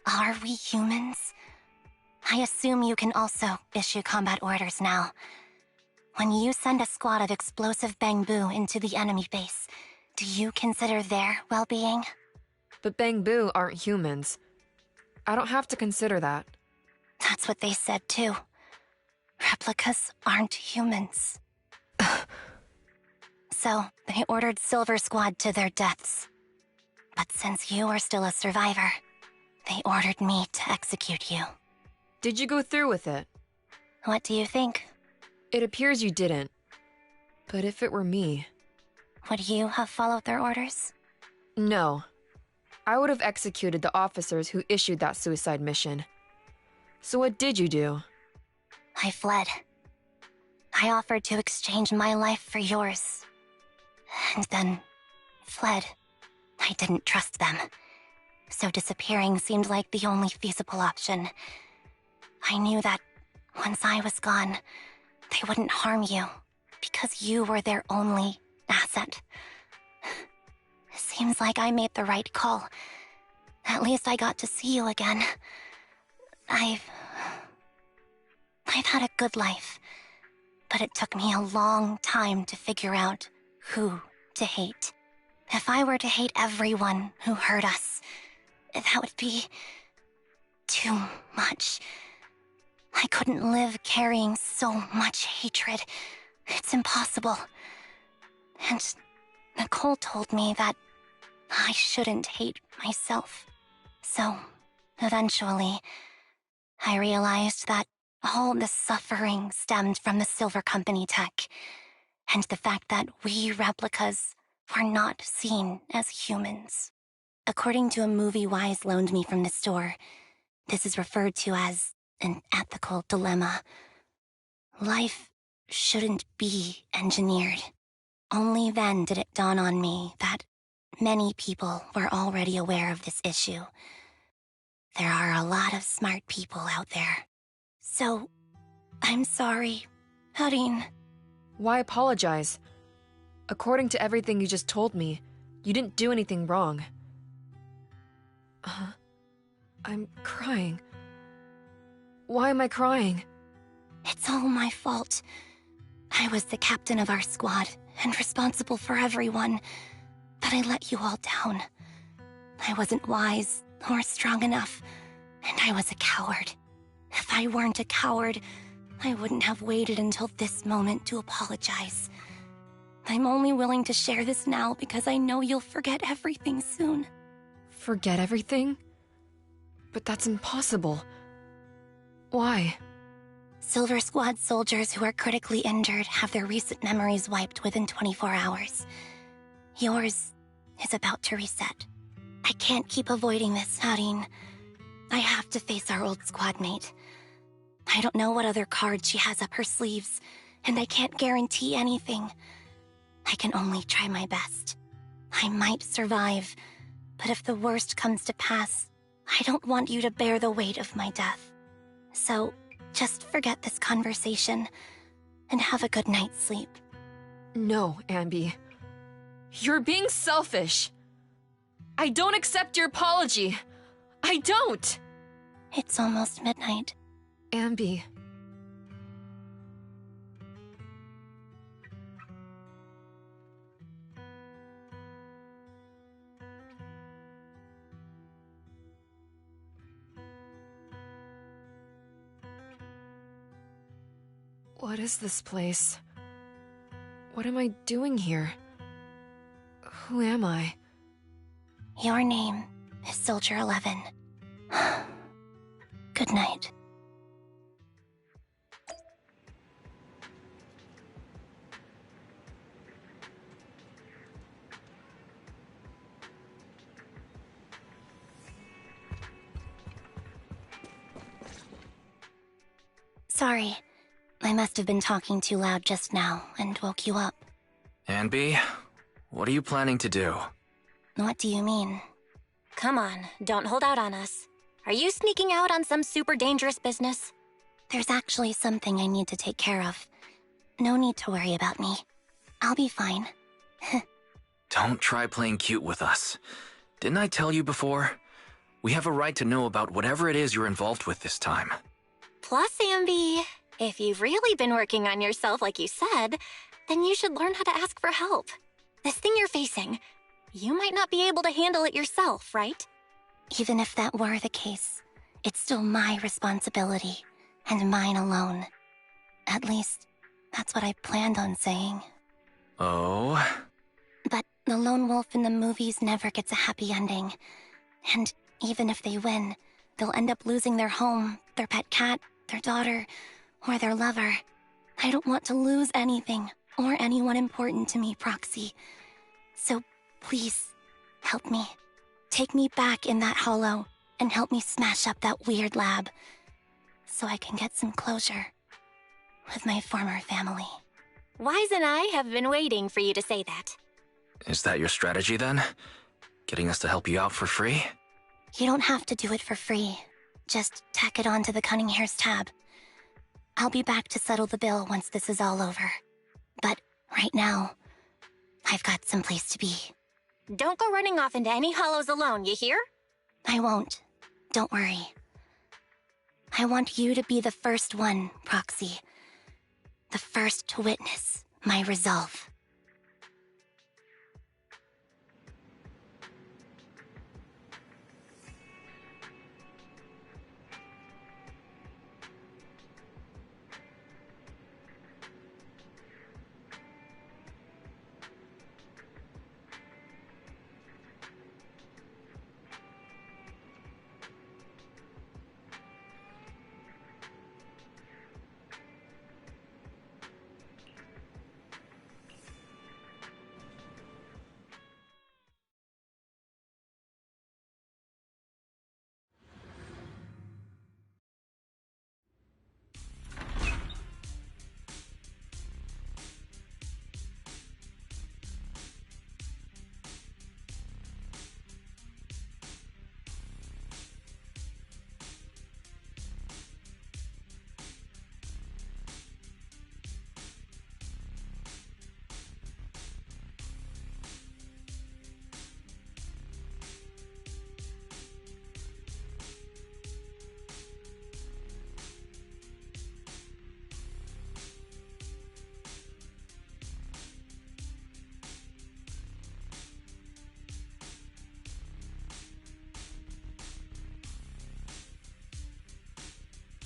A: Are we humans? I assume you can also issue combat orders now. When you send a squad of explosive bamboo into the enemy base, do you consider their well-being?
F: But Bangbu aren't humans. I don't have to consider that.
A: That's what they said too. Replicas aren't humans. So, they ordered Silver Squad to their deaths. But since you are still a survivor, they ordered me to execute you.
F: Did you go through with it?
A: What do you think?
F: It appears you didn't. But if it were me...
A: Would you have followed their orders?
F: No. I would have executed the officers who issued that suicide mission. So what did you do?
A: I fled. I offered to exchange my life for yours. And then fled. I didn't trust them. So disappearing seemed like the only feasible option. I knew that once I was gone, they wouldn't harm you, because you were their only asset. Seems like I made the right call. At least I got to see you again. I've had a good life, but it took me a long time to figure out who to hate. If I were to hate everyone who hurt us, that would be too much. I couldn't live carrying so much hatred. It's impossible. And Nicole told me that I shouldn't hate myself. So, eventually, I realized that all the suffering stemmed from the Silver Company tech, and the fact that we replicas were not seen as humans. According to a movie Wise loaned me from the store, this is referred to as an ethical dilemma. Life shouldn't be engineered. Only then did it dawn on me that many people were already aware of this issue. There are a lot of smart people out there. So, I'm sorry, Harin.
F: Why apologize? According to everything you just told me, you didn't do anything wrong. I'm crying. Why am I crying?
A: It's all my fault. I was the captain of our squad and responsible for everyone, but I let you all down. I wasn't wise or strong enough, and I was a coward. If I weren't a coward, I wouldn't have waited until this moment to apologize. I'm only willing to share this now because I know you'll forget everything soon.
F: Forget everything? But that's impossible. Why?
A: Silver Squad soldiers who are critically injured have their recent memories wiped within 24 hours. Yours is about to reset. I can't keep avoiding this, Harine. I have to face our old squad mate. I don't know what other cards she has up her sleeves, and I can't guarantee anything. I can only try my best. I might survive, but if the worst comes to pass, I don't want you to bear the weight of my death. So, just forget this conversation, and have a good night's sleep.
F: No, Anby. You're being selfish. I don't accept your apology. I don't!
A: It's almost midnight.
F: Anby. What is this place? What am I doing here? Who am I?
A: Your name is Soldier 11. Good night. Sorry. I must have been talking too loud just now and woke you up.
B: Anby, what are you planning to do?
A: What do you mean? Come on, don't hold out on us. Are you sneaking out on some super dangerous business? There's actually something I need to take care of. No need to worry about me. I'll be fine.
B: Don't try playing cute with us. Didn't I tell you before? We have a right to know about whatever it is you're involved with this time.
A: Plus, Anby, if you've really been working on yourself like you said, then you should learn how to ask for help. This thing you're facing, you might not be able to handle it yourself, right? Even if that were the case, it's still my responsibility, and mine alone. At least, that's what I planned on saying.
B: Oh?
A: But the lone wolf in the movies never gets a happy ending. And even if they win, they'll end up losing their home, their pet cat, their daughter, or their lover. I don't want to lose anything, or anyone important to me, Proxy. So please, help me. Take me back in that hollow, and help me smash up that weird lab, so I can get some closure with my former family. Wise and I have been waiting for you to say that.
B: Is that your strategy then? Getting us to help you out for free?
A: You don't have to do it for free. Just tack it on to the Cunning Hair's tab. I'll be back to settle the bill once this is all over. But right now, I've got someplace to be. Don't go running off into any hollows alone, you hear? I won't. Don't worry. I want you to be the first one, Proxy. The first to witness my resolve.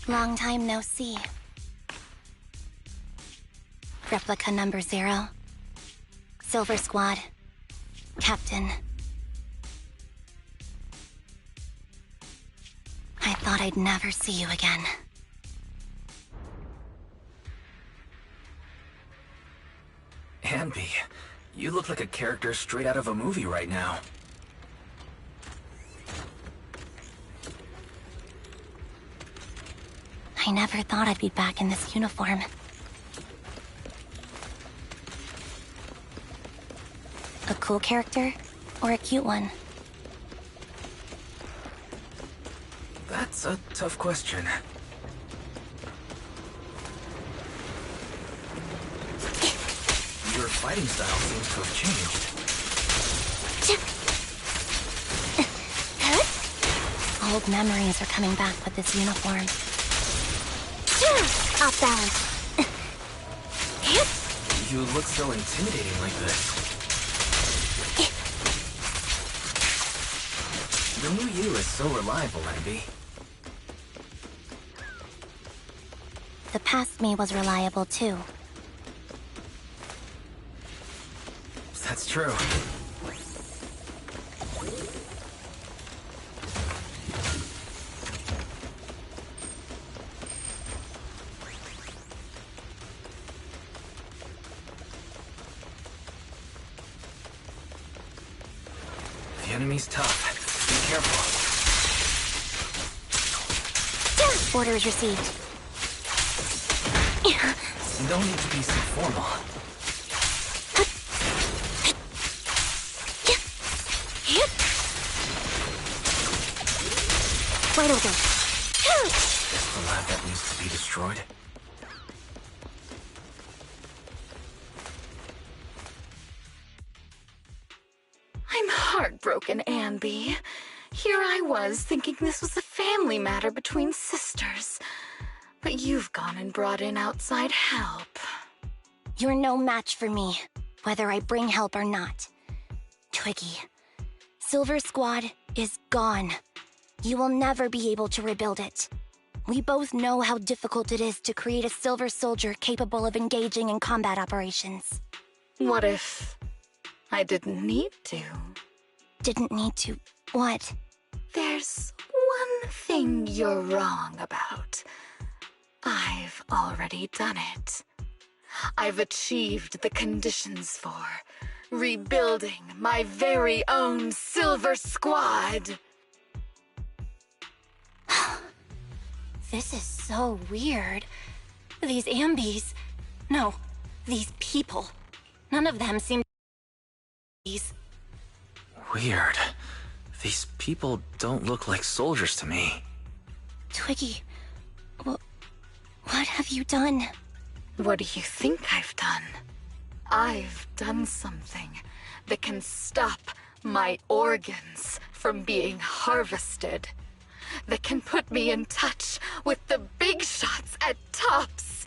A: Long time no see. Replica number 0. Silver Squad. Captain. I thought I'd never see you again.
B: Anby, you look like a character straight out of a movie right now.
A: I never thought I'd be back in this uniform. A cool character or a cute one?
B: That's a tough question. Your fighting style seems to have changed.
A: Old memories are coming back with this uniform. Off balance.
B: You look so intimidating like this. The new you is so reliable, Anby.
A: The past me was reliable too.
B: That's true. The enemy's tough. Be careful.
A: Orders received.
B: No need to be so formal.
A: Right over.
B: Is the lab that needs to be destroyed?
C: I'm heartbroken, Anby. Here I was thinking this was a family matter between sisters. But you've gone and brought in outside help.
A: You're no match for me, whether I bring help or not. Twiggy, Silver Squad is gone. You will never be able to rebuild it. We both know how difficult it is to create a Silver Soldier capable of engaging in combat operations.
C: What if I didn't need to?
A: Didn't need to. What?
C: There's one thing you're wrong about. I've already done it. I've achieved the conditions for rebuilding my very own Silver Squad.
A: This is so weird. These Ambys... No, these people. None of them seem...
B: Weird. These people don't look like soldiers to me.
A: Twiggy, what have you done?
C: What do you think I've done? I've done something that can stop my organs from being harvested. That can put me in touch with the big shots at Tops.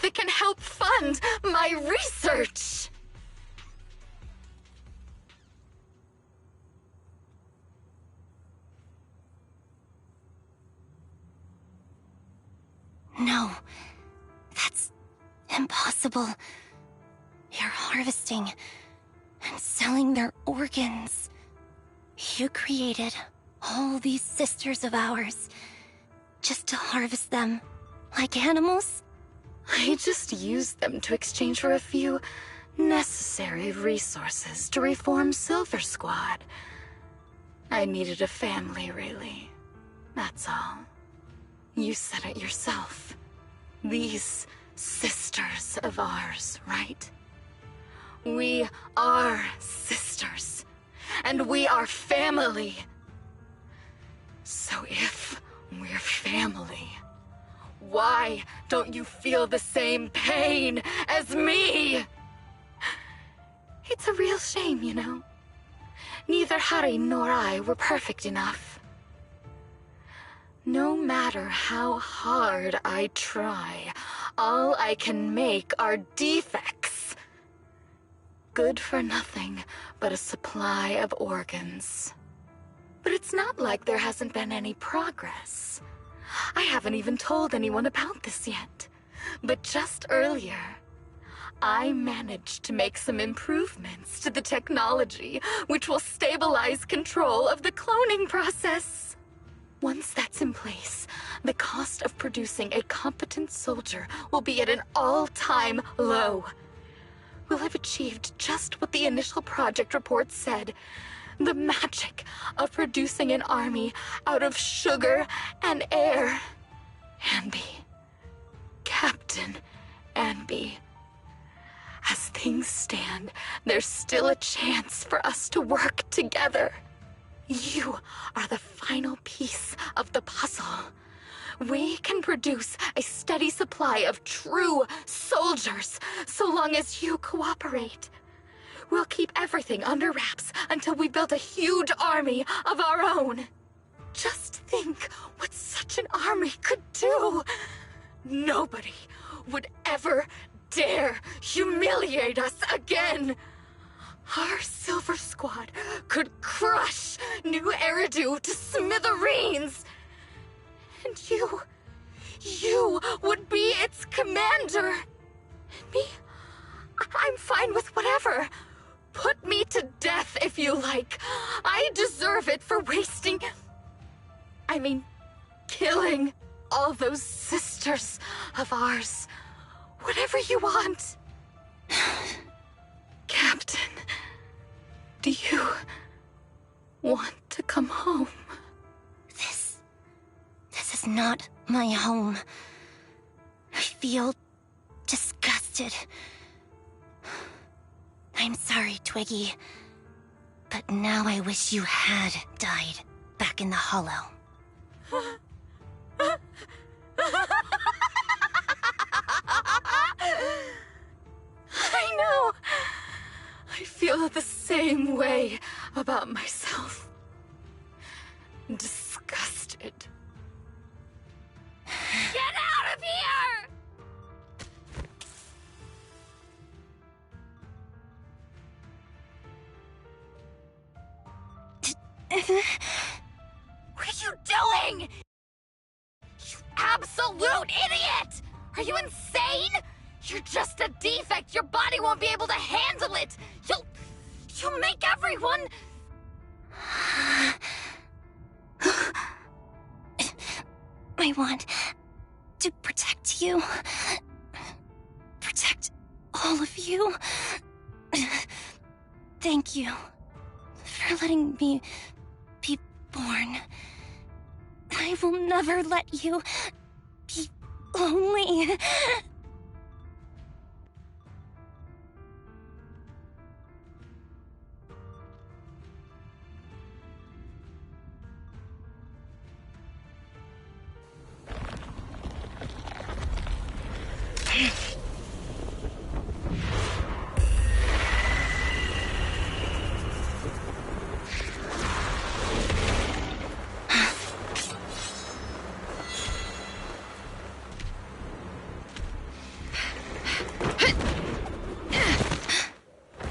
C: That can help fund my research.
A: No, that's impossible. You're harvesting and selling their organs. You created all these sisters of ours just to harvest them like animals?
C: I just used them to exchange for a few necessary resources to reform Silver Squad. I needed a family, really. That's all. You said it yourself. These sisters of ours, right? We are sisters, and we are family. So if we're family, why don't you feel the same pain as me? It's a real shame, you know. Neither Harry nor I were perfect enough. No matter how hard I try, all I can make are defects. Good for nothing but a supply of organs. But it's not like there hasn't been any progress. I haven't even told anyone about this yet. But just earlier, I managed to make some improvements to the technology, which will stabilize control of the cloning process. Once that's in place, the cost of producing a competent soldier will be at an all-time low. We'll have achieved just what the initial project report said. The magic of producing an army out of sugar and air. Anby. Captain Anby. As things stand, there's still a chance for us to work together. You are the final piece of the puzzle. We can produce a steady supply of true soldiers so long as you cooperate. We'll keep everything under wraps until we build a huge army of our own. Just think what such an army could do. Nobody would ever dare humiliate us again. Our Silver Squad could crush New Eridu to smithereens. And you would be its commander. And me, I'm fine with whatever. Put me to death if you like. I deserve it for killing all those sisters of ours. Whatever you want. Captain, do you want to come home?
A: This is not my home. I feel disgusted. I'm sorry, Twiggy. But now I wish you had died back in the Hollow.
C: I know. I feel the same way about myself. Disgusted. Get out of here! What are you doing? You absolute idiot! Are you insane? You're just a defect. Your body won't be able to handle it. You'll make everyone...
A: I want to protect you. Protect all of you. Thank you for letting me be born. I will never let you be lonely.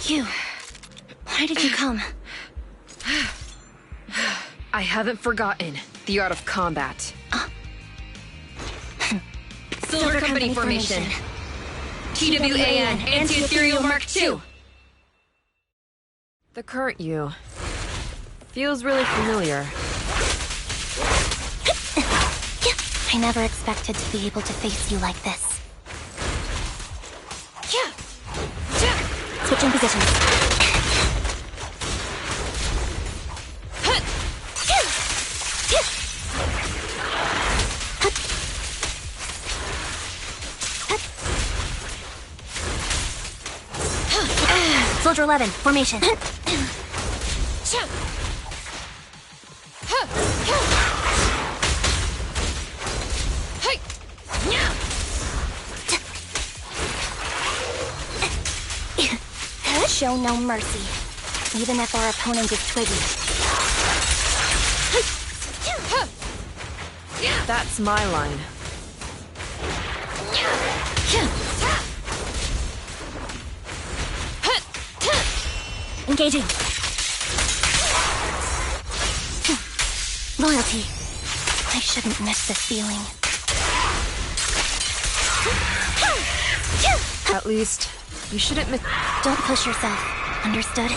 A: You. Why did you come?
F: I haven't forgotten the art of combat. Silver Company formation. TWAN, Anti-Ethereal Mark II. The current you feels really familiar.
A: I never expected to be able to face you like this. Switching positions. Soldier 11, formation. Show no mercy, even if our opponent is Twiggy.
F: That's my line.
A: Engaging. Loyalty. I shouldn't miss this feeling.
F: At least, You shouldn't miss.
A: Don't push yourself. Understood?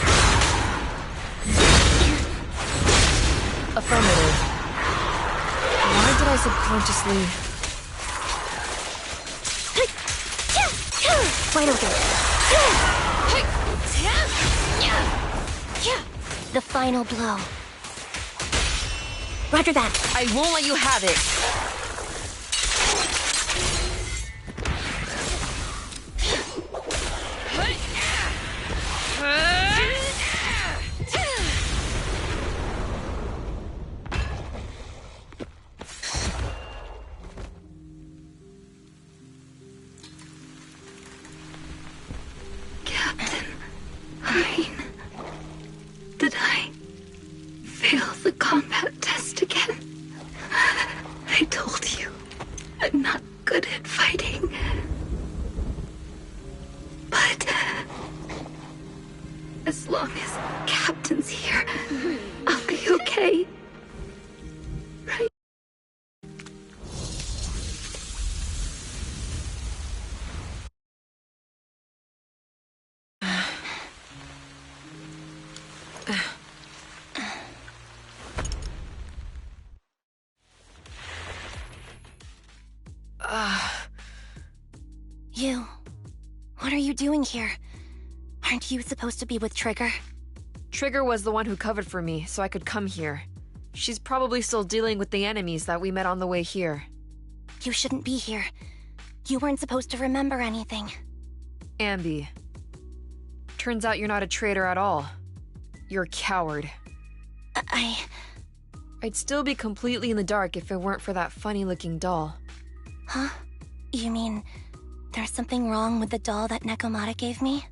F: Affirmative. Why did I subconsciously...
A: Wide open. The final blow. Roger that.
F: I won't let you have it.
C: Did I fail the combat test again? I told you, I'm not good at fighting. But as long as Captain's here, I'll be okay. Right?
A: You. What are you doing here? Aren't you supposed to be with Trigger?
F: Trigger was the one who covered for me, so I could come here. She's probably still dealing with the enemies that we met on the way here.
A: You shouldn't be here. You weren't supposed to remember anything.
F: Anby. Turns out you're not a traitor at all. You're a coward. I'd still be completely in the dark if it weren't for that funny-looking doll.
A: Huh? You mean there's something wrong with the doll that Nekomata gave me?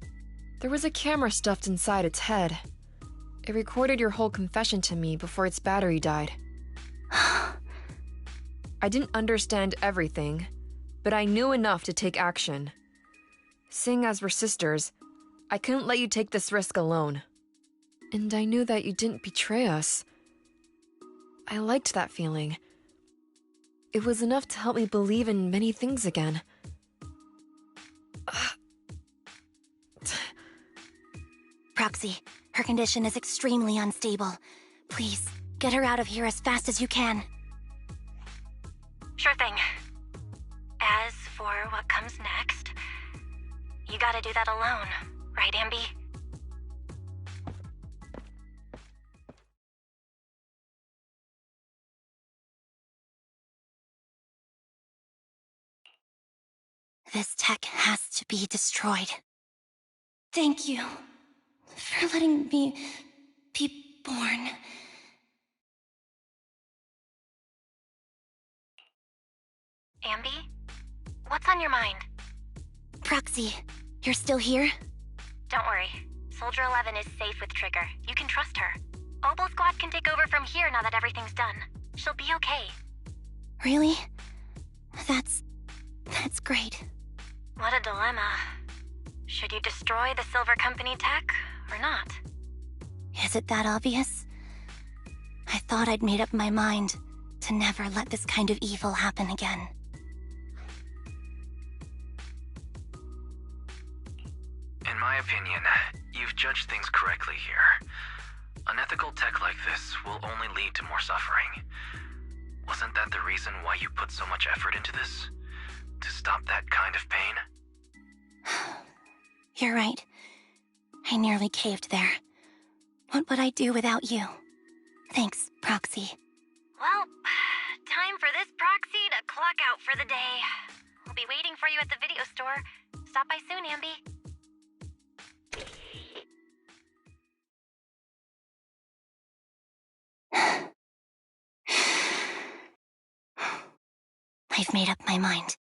F: There was a camera stuffed inside its head. It recorded your whole confession to me before its battery died. I didn't understand everything, but I knew enough to take action. Seeing as we're sisters, I couldn't let you take this risk alone. And I knew that you didn't betray us. I liked that feeling. It was enough to help me believe in many things again.
A: Proxy, her condition is extremely unstable. Please, get her out of here as fast as you can. Sure thing. As for what comes next, you gotta do that alone, right, Anby? This tech has to be destroyed. Thank you for letting me be born. Anby? What's on your mind? Proxy, you're still here? Don't worry. Soldier 11 is safe with Trigger. You can trust her. Obel Squad can take over from here now that everything's done. She'll be okay. Really? That's great. What a dilemma. Should you destroy the Silver Company tech, or not? Is it that obvious? I thought I'd made up my mind to never let this kind of evil happen again.
B: In my opinion, you've judged things correctly here. Unethical tech like this will only lead to more suffering. Wasn't that the reason why you put so much effort into this? To stop that kind of pain?
A: You're right. I nearly caved there. What would I do without you? Thanks, Proxy. Well, time for this Proxy to clock out for the day. I'll be waiting for you at the video store. Stop by soon, Anby. I've made up my mind.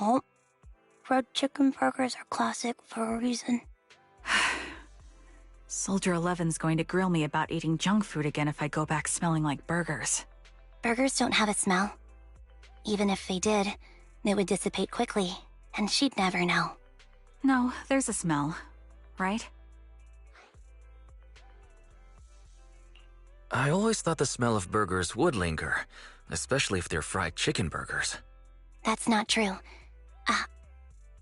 H: Oh, fried chicken burgers are classic for a reason.
D: Soldier 11's going to grill me about eating junk food again if I go back smelling like burgers.
H: Burgers don't have a smell. Even if they did, it would dissipate quickly, and she'd never know.
D: No, there's a smell, right?
B: I always thought the smell of burgers would linger, especially if they're fried chicken burgers.
H: That's not true.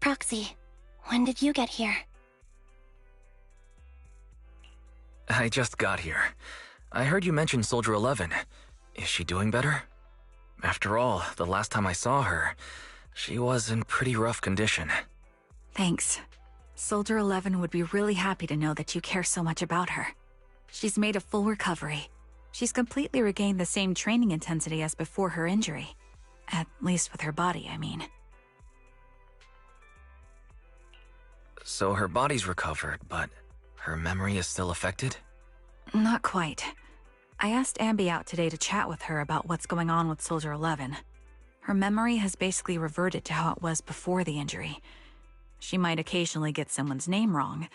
H: Proxy, when did you get here?
B: I just got here. I heard you mention Soldier 11. Is she doing better? After all, the last time I saw her, she was in pretty rough condition.
D: Thanks. Soldier 11 would be really happy to know that you care so much about her. She's made a full recovery. She's completely regained the same training intensity as before her injury. At least with her body, I mean.
B: So her body's recovered, but her memory is still affected?
D: Not quite. I asked Anby out today to chat with her about what's going on with Soldier 11. Her memory has basically reverted to how it was before the injury. She might occasionally get someone's name wrong,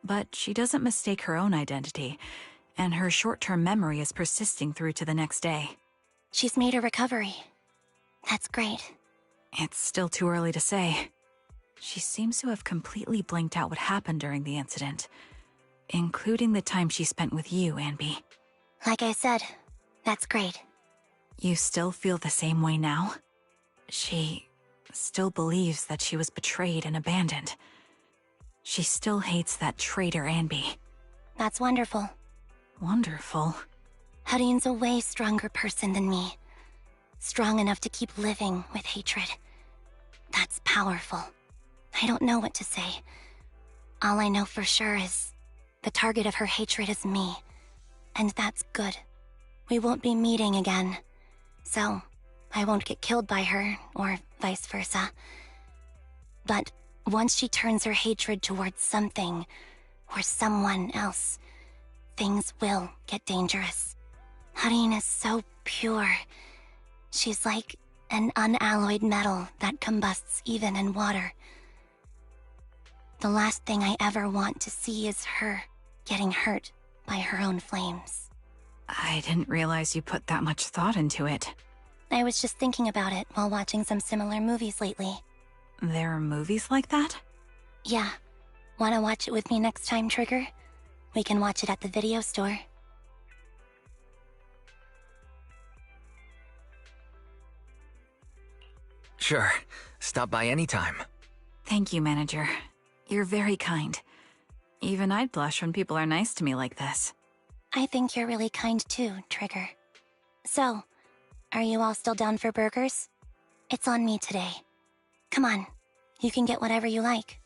D: but she doesn't mistake her own identity, and her short-term memory is persisting through to the next day.
H: She's made a recovery. That's great.
D: It's still too early to say. She seems to have completely blanked out what happened during the incident, including the time she spent with you, Anby.
H: Like I said, that's great.
D: You still feel the same way now? She still believes that she was betrayed and abandoned. She still hates that traitor Anby.
H: That's wonderful.
D: Wonderful.
H: Hudion's a way stronger person than me. Strong enough to keep living with hatred. That's powerful. I don't know what to say. All I know for sure is the target of her hatred is me. And that's good. We won't be meeting again. So, I won't get killed by her, or vice versa. But once she turns her hatred towards something, or someone else, things will get dangerous. Hudion is so pure. She's like an unalloyed metal that combusts even in water. The last thing I ever want to see is her getting hurt by her own flames.
D: I didn't realize you put that much thought into it.
H: I was just thinking about it while watching some similar movies lately.
D: There are movies like that?
H: Yeah. Wanna watch it with me next time, Trigger? We can watch it at the video store.
B: Sure. Stop by anytime.
D: Thank you, Manager. You're very kind. Even I'd blush when people are nice to me like this.
H: I think you're really kind too, Trigger. So, are you all still down for burgers? It's on me today. Come on, you can get whatever you like.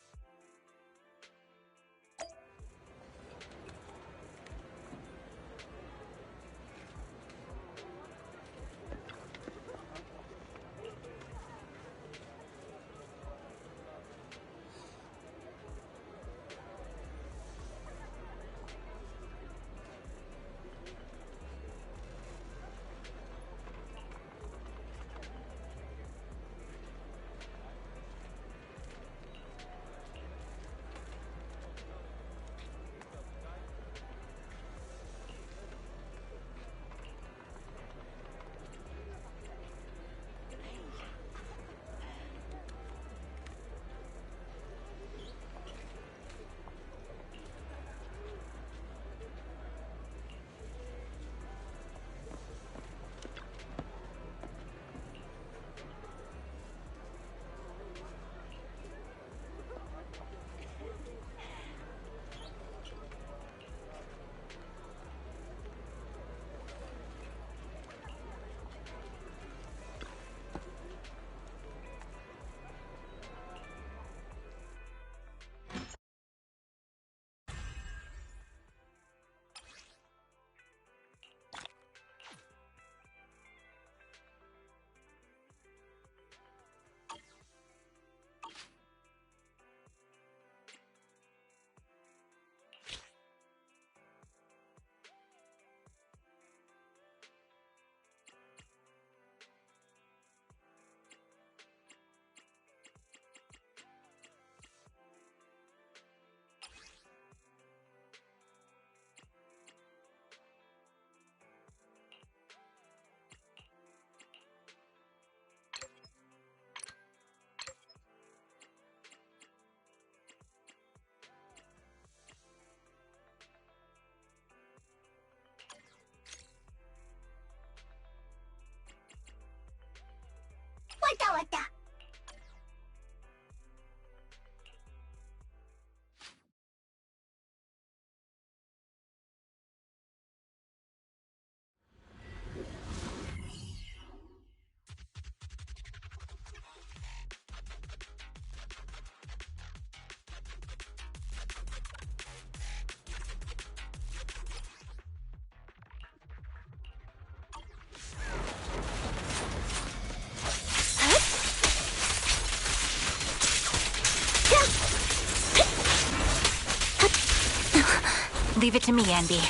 D: Leave it to me, Anby.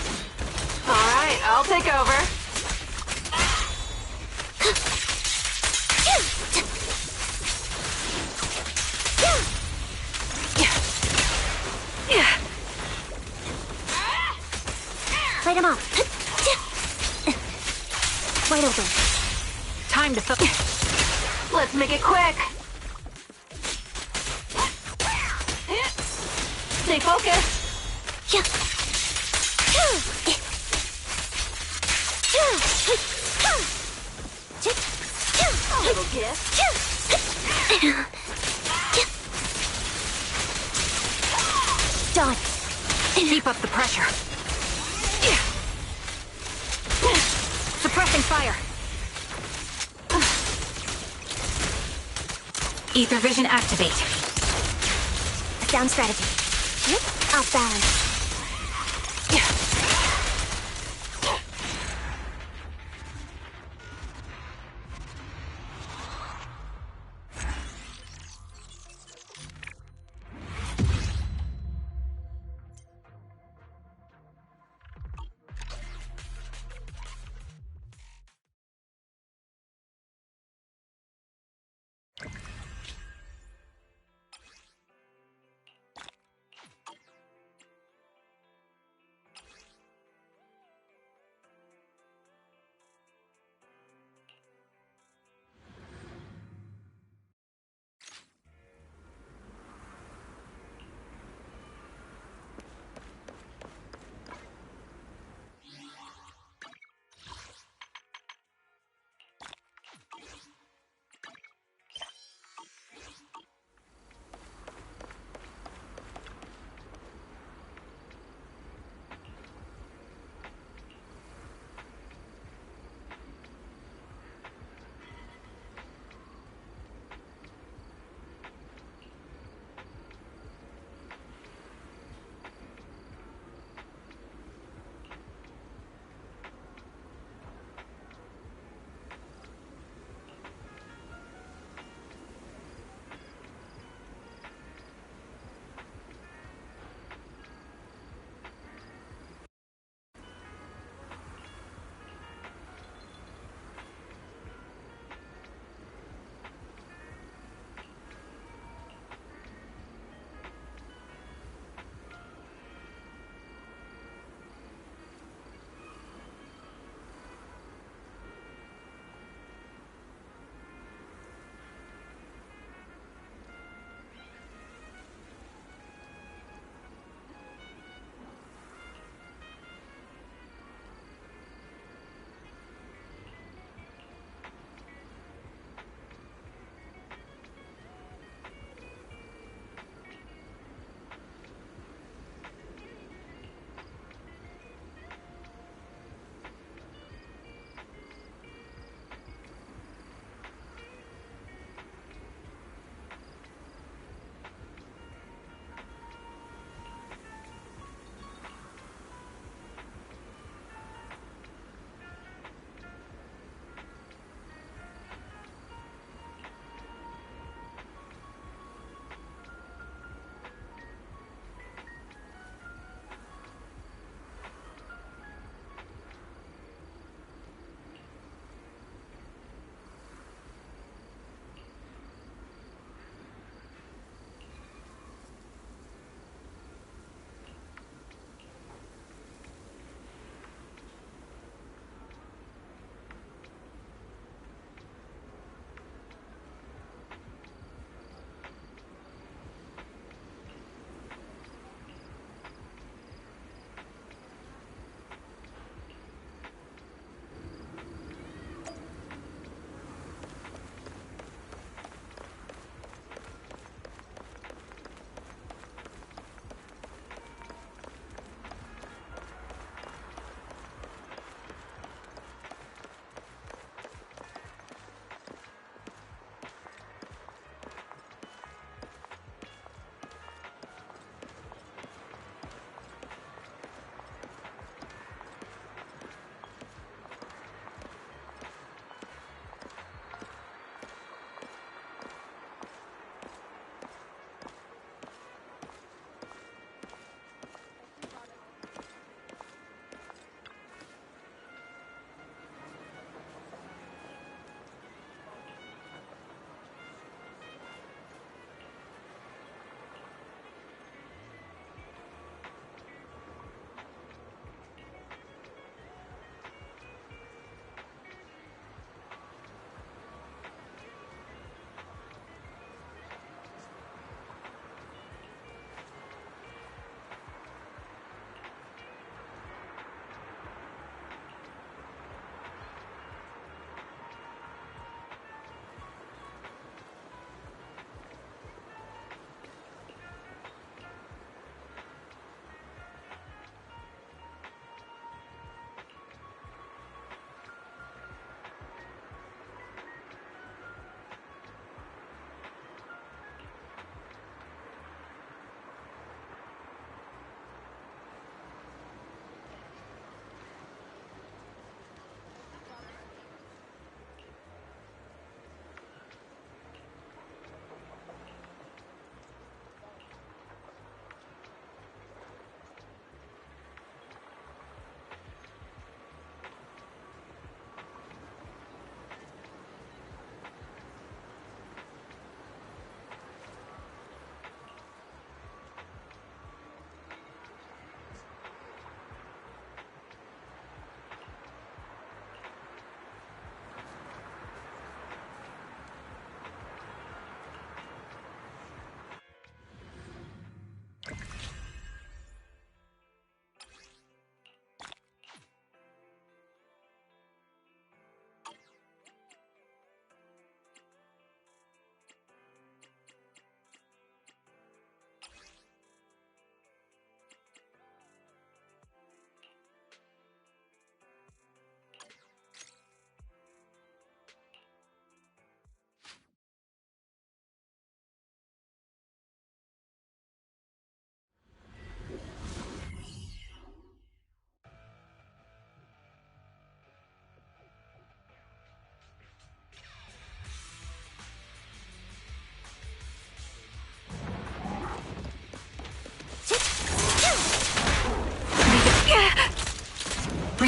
F: Alright, I'll take over.
H: Light him up. Wide open.
D: Time to
F: Let's make it quick. Stay focused. A little gift.
H: Done.
D: Keep up the pressure. Suppressing fire. Ether vision activate.
H: Sound strategy. Off balance.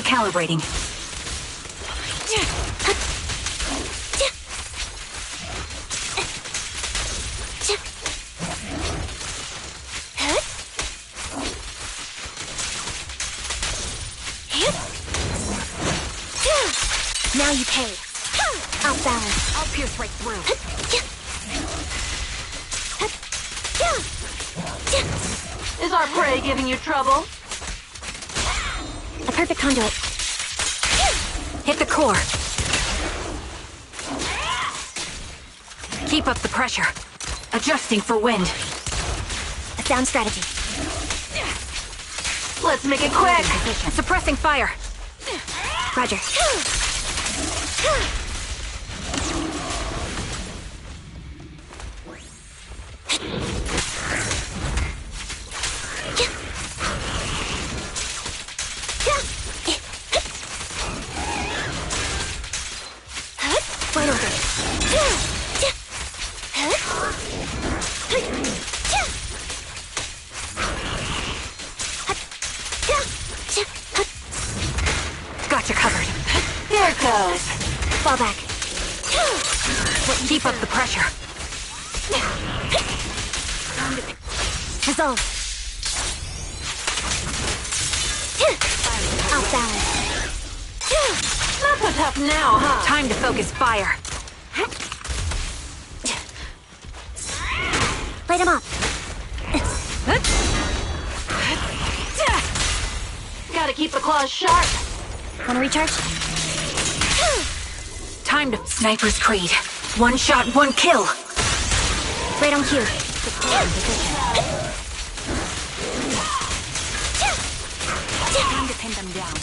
D: Recalibrating.
A: Now you pay. Off balance.
D: I'll pierce right through.
I: Is our prey giving you trouble?
A: A perfect conduit.
D: Hit the core. Keep up the pressure. Adjusting for wind.
A: A sound strategy.
I: Let's make it quick!
D: Suppressing fire.
A: Roger. Wide open.
D: Gotcha covered.
I: Here it goes.
A: Fall back.
D: Keep up the pressure.
A: Dissolve. Off balance.
I: Not so tough now, huh?
D: Time to focus fire.
A: Light him up.
I: Gotta keep the claws sharp.
A: Wanna recharge?
D: Time to Sniper's Creed. One shot, one kill.
A: Right on cue.
D: Time to pin them down.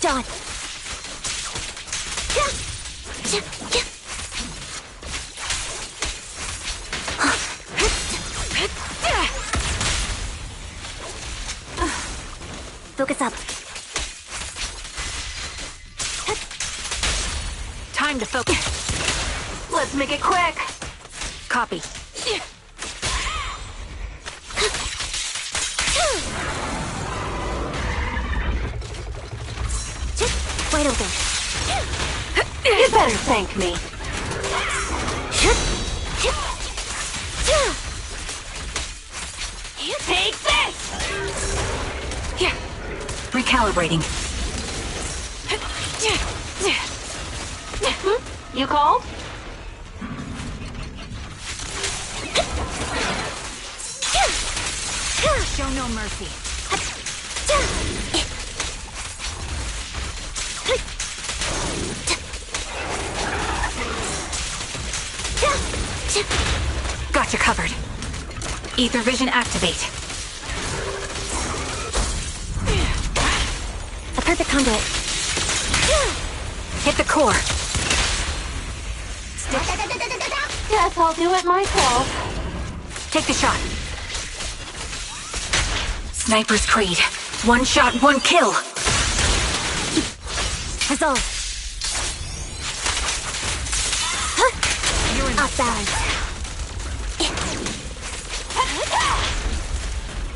G: Done. Focus up.
D: Time to focus.
I: Let's make it quick.
D: Copy.
G: Wide open.
I: You better thank me. Take this!
D: Here. Recalibrating.
I: You called?
D: Show no mercy. Got you covered. Ether vision activate.
G: A perfect conduit.
D: Hit the core.
I: Guess I'll do it myself.
D: Take the shot. Sniper's Creed. One shot, one kill.
G: Resolve. Off balance.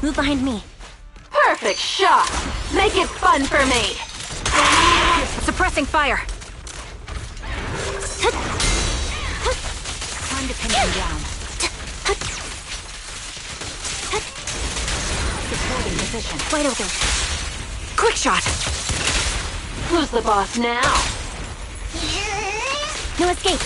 G: Move behind me.
I: Perfect shot. Make it fun for me.
D: Suppressing fire. Time to pin him down. Supporting position.
G: Wide open.
D: Quick shot.
I: Who's the boss now?
G: No escape.